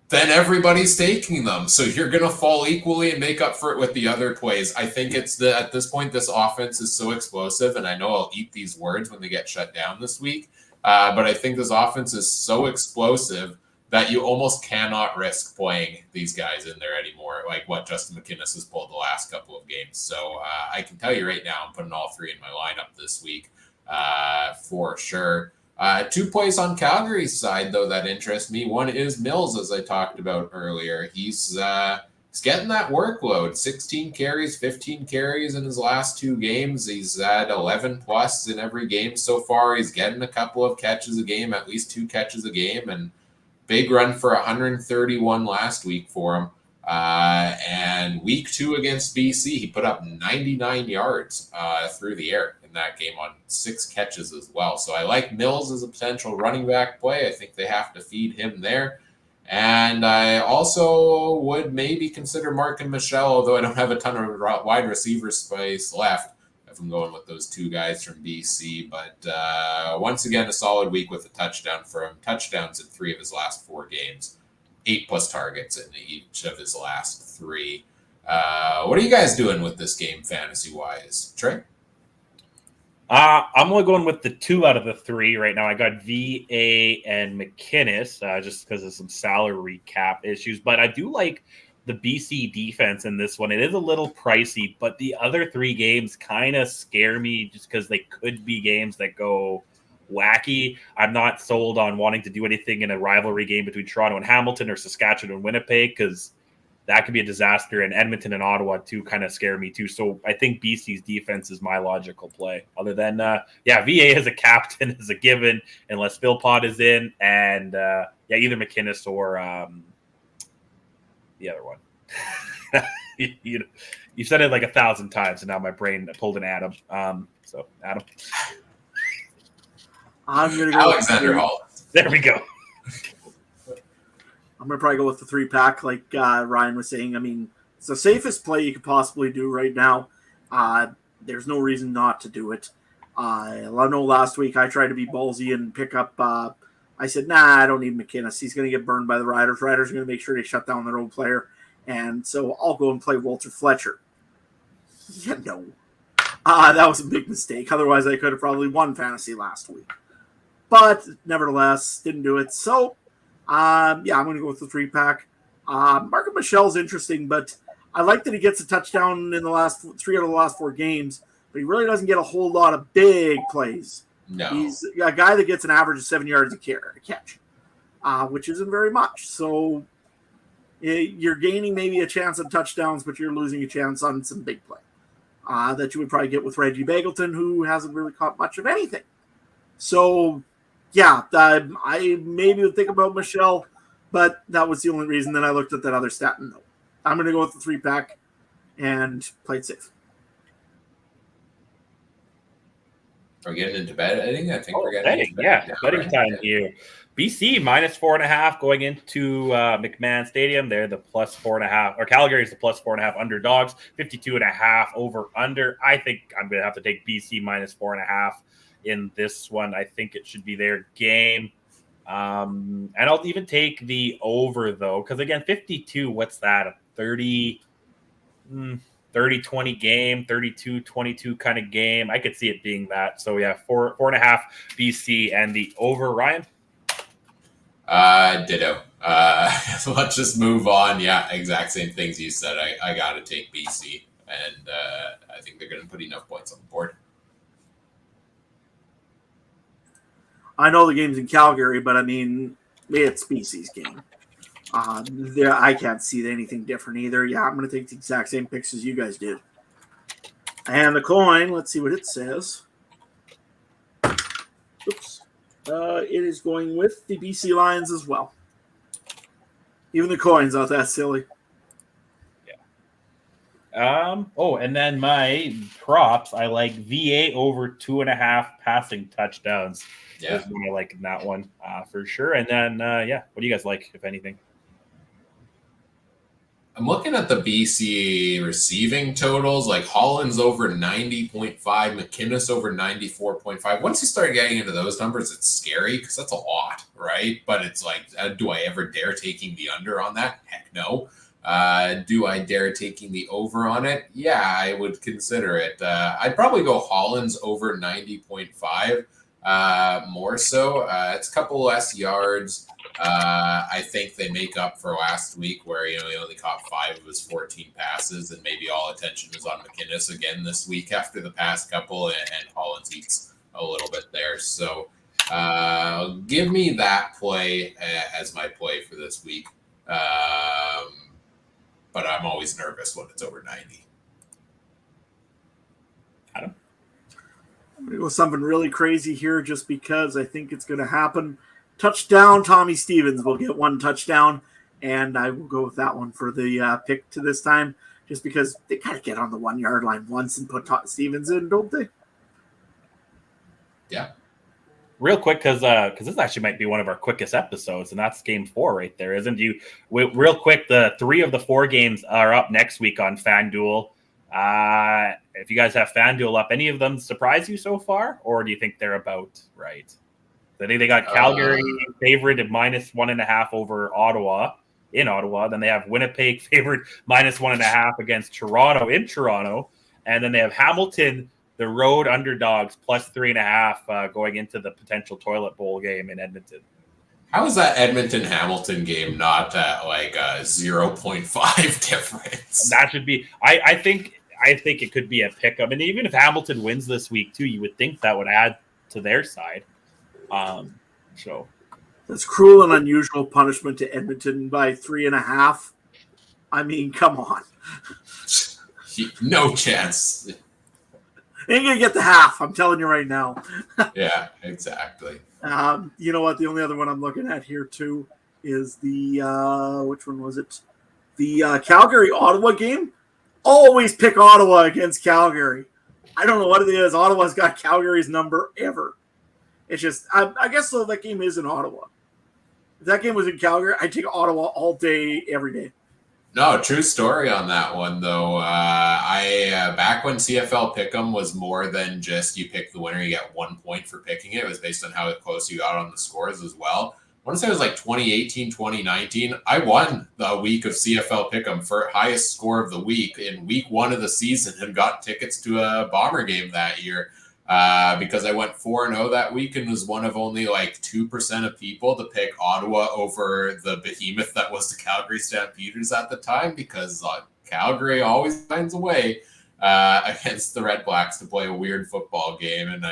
Then everybody's taking them. So you're going to fall equally and make up for it with the other plays. I think at this point, this offense is so explosive, and I know I'll eat these words when they get shut down this week, but I think this offense is so explosive that you almost cannot risk playing these guys in there anymore, like what Justin McInnes has pulled the last couple of games. So I can tell you right now, I'm putting all 3 in my lineup this week for sure. 2 plays on Calgary's side, though, that interest me. One is Mills, as I talked about earlier. He's getting that workload. 16 carries, 15 carries in his last 2 games. He's at 11-plus in every game so far. He's getting a couple of catches a game, at least 2 catches a game, and big run for 131 last week for him. And week 2 against BC, he put up 99 yards through the air in that game on 6 catches as well. So I like Mills as a potential running back play. I think they have to feed him there. And I also would maybe consider Mark and Michelle, although I don't have a ton of wide receiver space left if I'm going with those 2 guys from BC. But once again, a solid week with a touchdown for him. Touchdowns in 3 of his last 4 games. 8+ targets in each of his last 3. What are you guys doing with this game fantasy-wise? Trey? I'm only going with the 2 out of the 3 right now. I got VA and McInnes just because of some salary cap issues. But I do like the BC defense in this one. It is a little pricey, but the other 3 games kind of scare me just because they could be games that go wacky. I'm not sold on wanting to do anything in a rivalry game between Toronto and Hamilton or Saskatchewan and Winnipeg because that could be a disaster. And Edmonton and Ottawa too kind of scare me too. So I think BC's defense is my logical play. Other than VA as a captain is a given unless Philpott is in, and either McInnes or the other one. you said it like 1,000 times, and now my brain pulled an Adam. So Adam. I'm going to go Alexander Hollins. There we go. I'm going to probably go with the 3-pack like Ryan was saying. I mean, it's the safest play you could possibly do right now. There's no reason not to do it. I know last week I tried to be ballsy and pick up I said, I don't need McInnes. He's going to get burned by the Riders. Riders are going to make sure they shut down their own player. And so I'll go and play Walter Fletcher. No. That was a big mistake. Otherwise, I could have probably won fantasy last week. But nevertheless, didn't do it. So, I'm going to go with the 3-pack. Mark Michel's interesting, but I like that he gets a touchdown in the last 3 out of the last 4 games, but he really doesn't get a whole lot of big plays. No. He's a guy that gets an average of 7 yards a catch, which isn't very much. So you're gaining maybe a chance at touchdowns, but you're losing a chance on some big play that you would probably get with Reggie Bagleton, who hasn't really caught much of anything. So, I maybe would think about Michelle, but that was the only reason that I looked at that other stat. No, I'm going to go with the 3-pack and play it safe. Are we getting into betting? I think we're getting into betting time here. BC -4.5 going into McMahon Stadium. They're the +4.5, or Calgary's the +4.5 underdogs. 52.5 over under. I think I'm going to have to take BC -4.5 in this one. I think it should be their game. And I'll even take the over though, because again, 52. What's that? 30. 30-20 game, 32-22 kind of game. I could see it being that. So, yeah, 4.5 BC and the over. Ryan? Ditto. Let's just move on. Yeah, exact same things you said. I got to take BC, and I think they're going to put enough points on the board. I know the game's in Calgary, but I mean, it's BC's game. I can't see anything different either. Yeah, I'm going to take the exact same picks as you guys did. And the coin, let's see what it says. Oops. It is going with the BC Lions as well. Even the coin's not that silly. And then my props, I like VA over 2.5 passing touchdowns. Yeah. Is what I like in that one for sure. And then, what do you guys like, if anything? I'm looking at the BC receiving totals, like Holland's over 90.5, McInnes over 94.5. Once you start getting into those numbers, it's scary because that's a lot, right? But it's like, do I ever dare taking the under on that? Heck no. Do I dare taking the over on it? Yeah, I would consider it. I'd probably go Holland's over 90.5 more so. It's a couple less yards. I think they make up for last week where, he only caught 5 of his 14 passes, and maybe all attention is on McInnes again this week after the past couple, and Holland's eats a little bit there. So give me that play as my play for this week. But I'm always nervous when it's over 90. Adam? I'm going to go something really crazy here just because I think it's going to happen. Touchdown, Tommy Stevens will get 1 touchdown, and I will go with that one for the pick to this time just because they got to get on the 1-yard line once and put Stevens in, don't they? Yeah. Real quick, because this actually might be one of our quickest episodes, and that's game 4 right there, isn't you? Real quick, the 3 of the 4 games are up next week on FanDuel. If you guys have FanDuel up, any of them surprise you so far, or do you think they're about right? I think they got Calgary favored at -1.5 over Ottawa in Ottawa. Then they have Winnipeg favored -1.5 against Toronto in Toronto, and then they have Hamilton, the road underdogs, +3.5 going into the potential toilet bowl game in Edmonton. How is that Edmonton-Hamilton game not at like a 0.5 difference? That should be. I think it could be a pickup, and even if Hamilton wins this week too, you would think that would add to their side. So that's cruel and unusual punishment to Edmonton by 3.5. I mean, come on. No chance. Ain't gonna get the half. I'm telling you right now. Yeah, exactly. You know what? The only other one I'm looking at here too is the which one was it? The Calgary-Ottawa game. Always pick Ottawa against Calgary. I don't know what it is. Ottawa's got Calgary's number ever. It's just I guess so. That game is in Ottawa. If that game was in Calgary, I'd take Ottawa all day, every day. No, true story on that one, though. I back when CFL Pick'em was more than just you pick the winner, you get 1 point for picking it. It was based on how close you got on the scores as well. I want to say it was like 2018, 2019. I won the week of CFL Pick'em for highest score of the week in week 1 of the season and got tickets to a Bomber game that year. Because I went 4-0 that week and was one of only like 2% of people to pick Ottawa over the behemoth that was the Calgary Stampeders at the time, because Calgary always finds a way against the Red Blacks to play a weird football game. And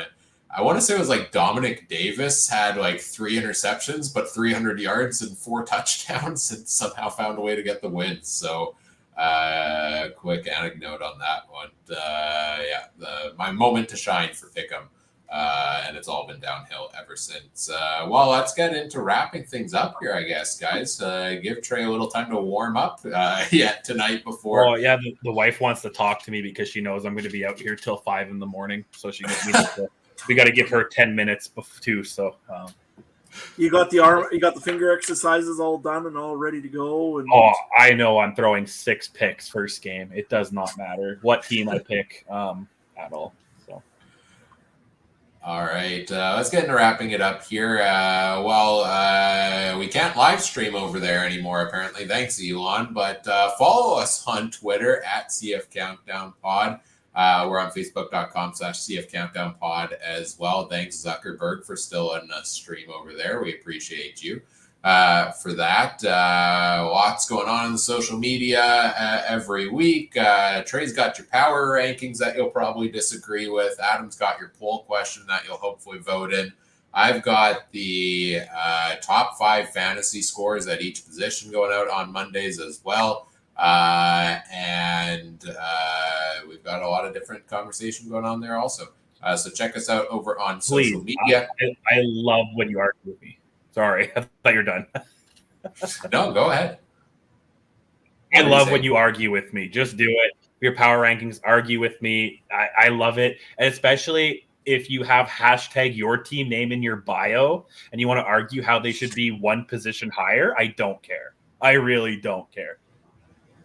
I want to say it was like Dominic Davis had like 3 interceptions, but 300 yards and 4 touchdowns, and somehow found a way to get the win. So quick anecdote on that one. My moment to shine for Pick'em, and it's all been downhill ever since. Well, let's get into wrapping things up here, I guess, guys. Give Trey a little time to warm up tonight before. Oh, yeah, the wife wants to talk to me because she knows I'm going to be out here till 5 a.m, so she we got to give her 10 minutes too. So. You got the finger exercises all done and all ready to go. And I know I'm throwing 6 picks first game. It does not matter what team I pick at all. So, all right, let's get into wrapping it up here. We can't live stream over there anymore, apparently. Thanks, Elon. But follow us on Twitter at CF Countdown Pod. We're on Facebook.com/CF Countdown Pod as well. Thanks, Zuckerberg, for still letting us stream over there. We appreciate you for that. Lots going on in the social media every week. Trey's got your power rankings that you'll probably disagree with. Adam's got your poll question that you'll hopefully vote in. I've got the top 5 fantasy scores at each position going out on Mondays as well. And we've got a lot of different conversation going on there also. So check us out over on social media. I love when you argue with me. Sorry, I thought you're done. No, go ahead. I love when you argue with me. Just do it. Your power rankings, argue with me. I love it. And especially if you have hashtag your team name in your bio and you want to argue how they should be one position higher, I don't care. I really don't care.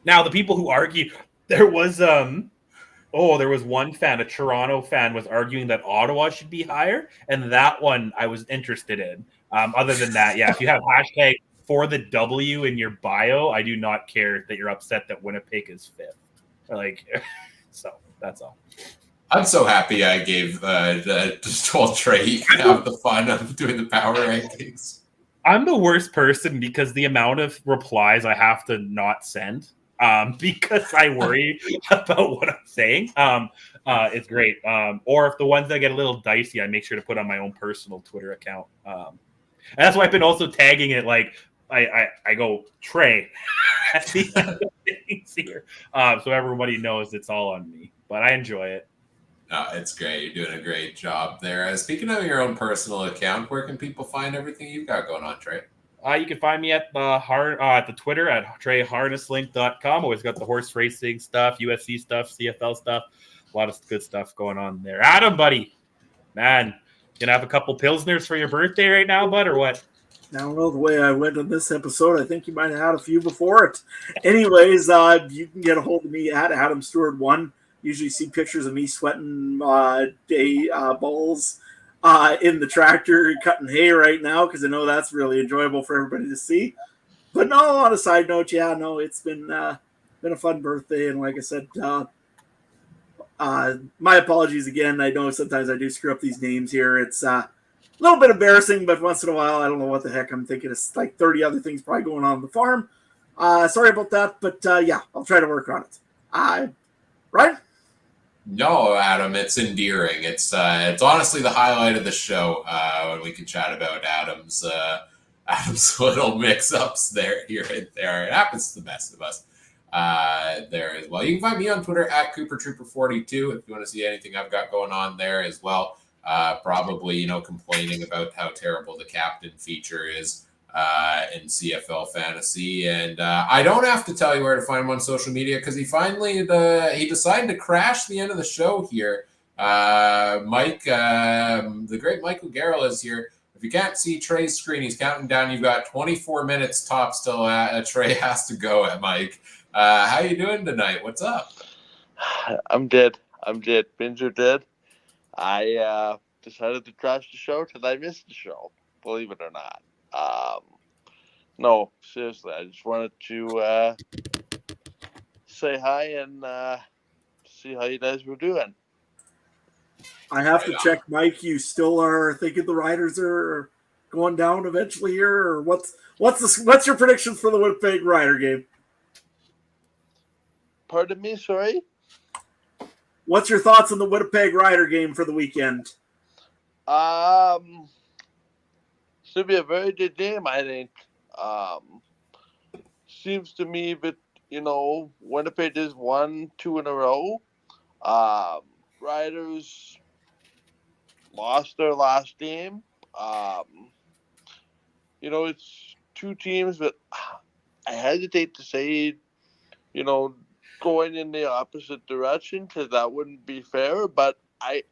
Now, the people who argue, there was one fan, a Toronto fan, was arguing that Ottawa should be higher, and that one I was interested in. Other than that, yeah, if you have hashtag for the W in your bio, I do not care that you're upset that Winnipeg is 5th. So that's all. I'm so happy I just told Trey you can have the fun of doing the power rankings. I'm the worst person because the amount of replies I have to not send because I worry about what I'm saying. It's great. Or if the ones that get a little dicey, I make sure to put on my own personal Twitter account. And that's why I've been also tagging it I go Trey at the end of things here. So everybody knows it's all on me. But I enjoy it. No, it's great. You're doing a great job there. Speaking of your own personal account, where can people find everything you've got going on, Trey? You can find me at the Twitter at TreyHarnesslink.com. Always got the horse racing stuff, UFC stuff, CFL stuff. A lot of good stuff going on there. Adam, buddy. Man, gonna have a couple Pilsners for your birthday right now, bud, or what? I don't know the way I went on this episode. I think you might have had a few before it. Anyways, you can get a hold of me at Adam Stewart 1. Usually see pictures of me sweating day balls in the tractor cutting hay right now because I know that's really enjoyable for everybody to see. But no, on a side note, it's been a fun birthday, and like I said, my apologies again. I know sometimes I do screw up these names here. It's a little bit embarrassing, but once in a while, I don't know what the heck I'm thinking. It's like 30 other things probably going on the farm. Sorry about that, but I'll try to work on it. Right? No, Adam, it's endearing. It's honestly the highlight of the show when we can chat about Adam's little mix-ups here and there. It happens to the best of us there as well. You can find me on Twitter at CooperTrooper42 if you want to see anything I've got going on there as well. Probably, complaining about how terrible the captain feature is in CFL fantasy. And I don't have to tell you where to find him on social media because he decided to crash the end of the show here. Mike, the great Michael Garrell is here. If you can't see Trey's screen, he's counting down. You've got 24 minutes tops till Trey has to go at Mike. How you doing tonight? What's up? I'm dead. Bins are dead. I decided to crash the show because I missed the show, believe it or not. No, seriously, I just wanted to say hi and see how you guys were doing. I have to check, Mike. You still are thinking the Riders are going down eventually here, or what's your predictions for the Winnipeg Rider game? Pardon me, sorry? What's your thoughts on the Winnipeg Rider game for the weekend? Should be a very good game, I think. Seems to me that, Winnipeg has won 2 in a row. Riders lost their last game. It's 2 teams that I hesitate to say, going in the opposite direction because that wouldn't be fair, but I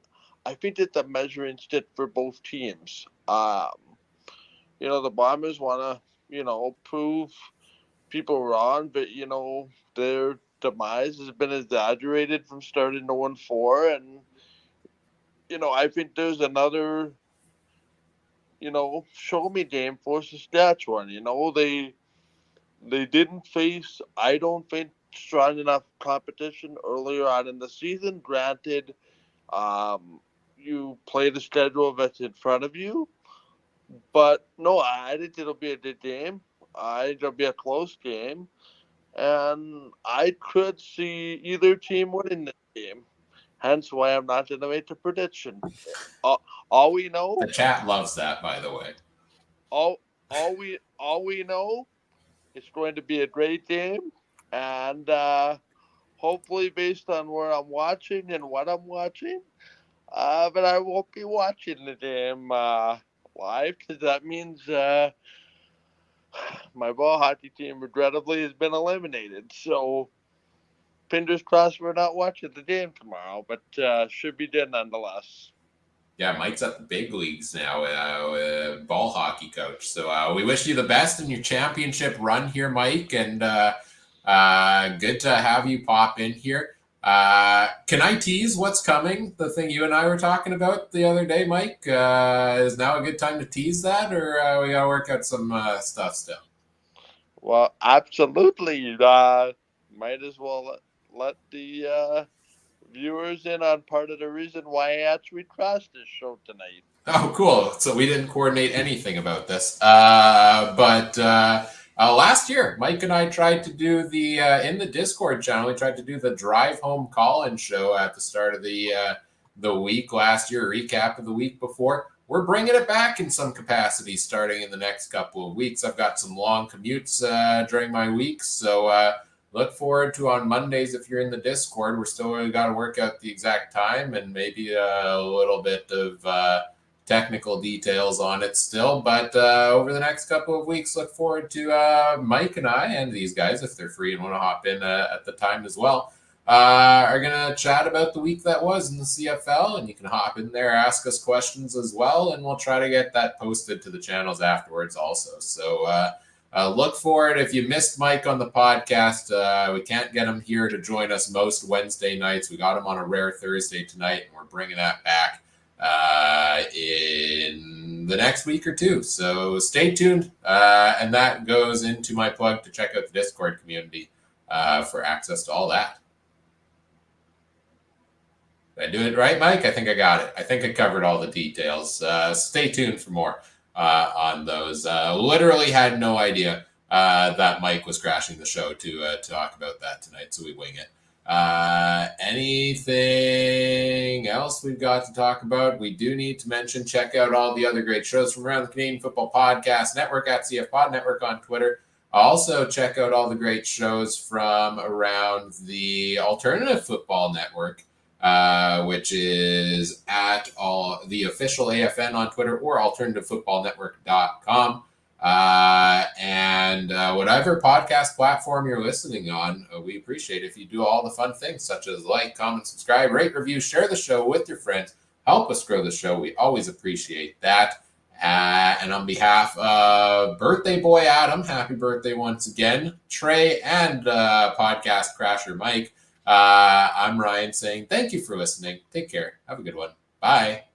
think it's a measuring stick for both teams. The Bombers want to, prove people wrong, but, their demise has been exaggerated from starting 0-4. And, I think there's another, show me game for Saskatchewan. They didn't face, I don't think, strong enough competition earlier on in the season. Granted, you play the schedule that's in front of you, but no, I think it'll be a good game. I think it'll be a close game, and I could see either team winning this game. Hence why I'm not going to make a prediction. All we know, The chat loves that, by the way. all we know, it's going to be a great game, and hopefully based on where I'm watching and what I'm watching, but I won't be watching the game live because that means my ball hockey team regrettably has been eliminated. So fingers crossed we're not watching the game tomorrow, but should be good nonetheless. Yeah, Mike's at the big leagues now, ball hockey coach. So we wish you the best in your championship run here, Mike, and good to have you pop in here. Can I tease what's coming? The thing you and I were talking about the other day, Mike. Is now a good time to tease that, or we gotta work out some stuff still? Well, absolutely. Might as well let the viewers in on part of the reason why I actually crossed this show tonight. Oh, cool. So we didn't coordinate anything about this. But last year, Mike and I tried to do in the Discord channel, we tried to do the drive home call-in show at the start of the week last year, recap of the week before. We're bringing it back in some capacity starting in the next couple of weeks. I've got some long commutes during my weeks, so look forward to on Mondays if you're in the Discord. We're still got to work out the exact time and maybe a little bit of technical details on it still. But over the next couple of weeks, look forward to Mike and I and these guys, if they're free and want to hop in at the time as well, are going to chat about the week that was in the CFL. And you can hop in there, ask us questions as well, and we'll try to get that posted to the channels afterwards also. So look for it. If you missed Mike on the podcast, we can't get him here to join us most Wednesday nights. We got him on a rare Thursday tonight, and we're bringing that back in the next week or two. So stay tuned. And that goes into my plug to check out the Discord community for access to all that. Did I do it right, Mike? I think I got it. I think I covered all the details. Stay tuned for more on those. Literally had no idea that Mike was crashing the show to talk about that tonight, so we wing it. Anything else we've got to talk about? We do need to mention, check out all the other great shows from around the Canadian Football Podcast Network at CF Pod Network on Twitter. Also, check out all the great shows from around the Alternative Football Network, which is at the official AFN on Twitter or alternativefootballnetwork.com. And whatever podcast platform you're listening on, we appreciate if you do all the fun things such as like, comment, subscribe, rate, review, share the show with your friends. Help us grow the show. We always appreciate that. And on behalf of birthday boy Adam, happy birthday once again, Trey, and podcast crasher Mike, I'm Ryan saying thank you for listening. Take care. Have a good one. Bye.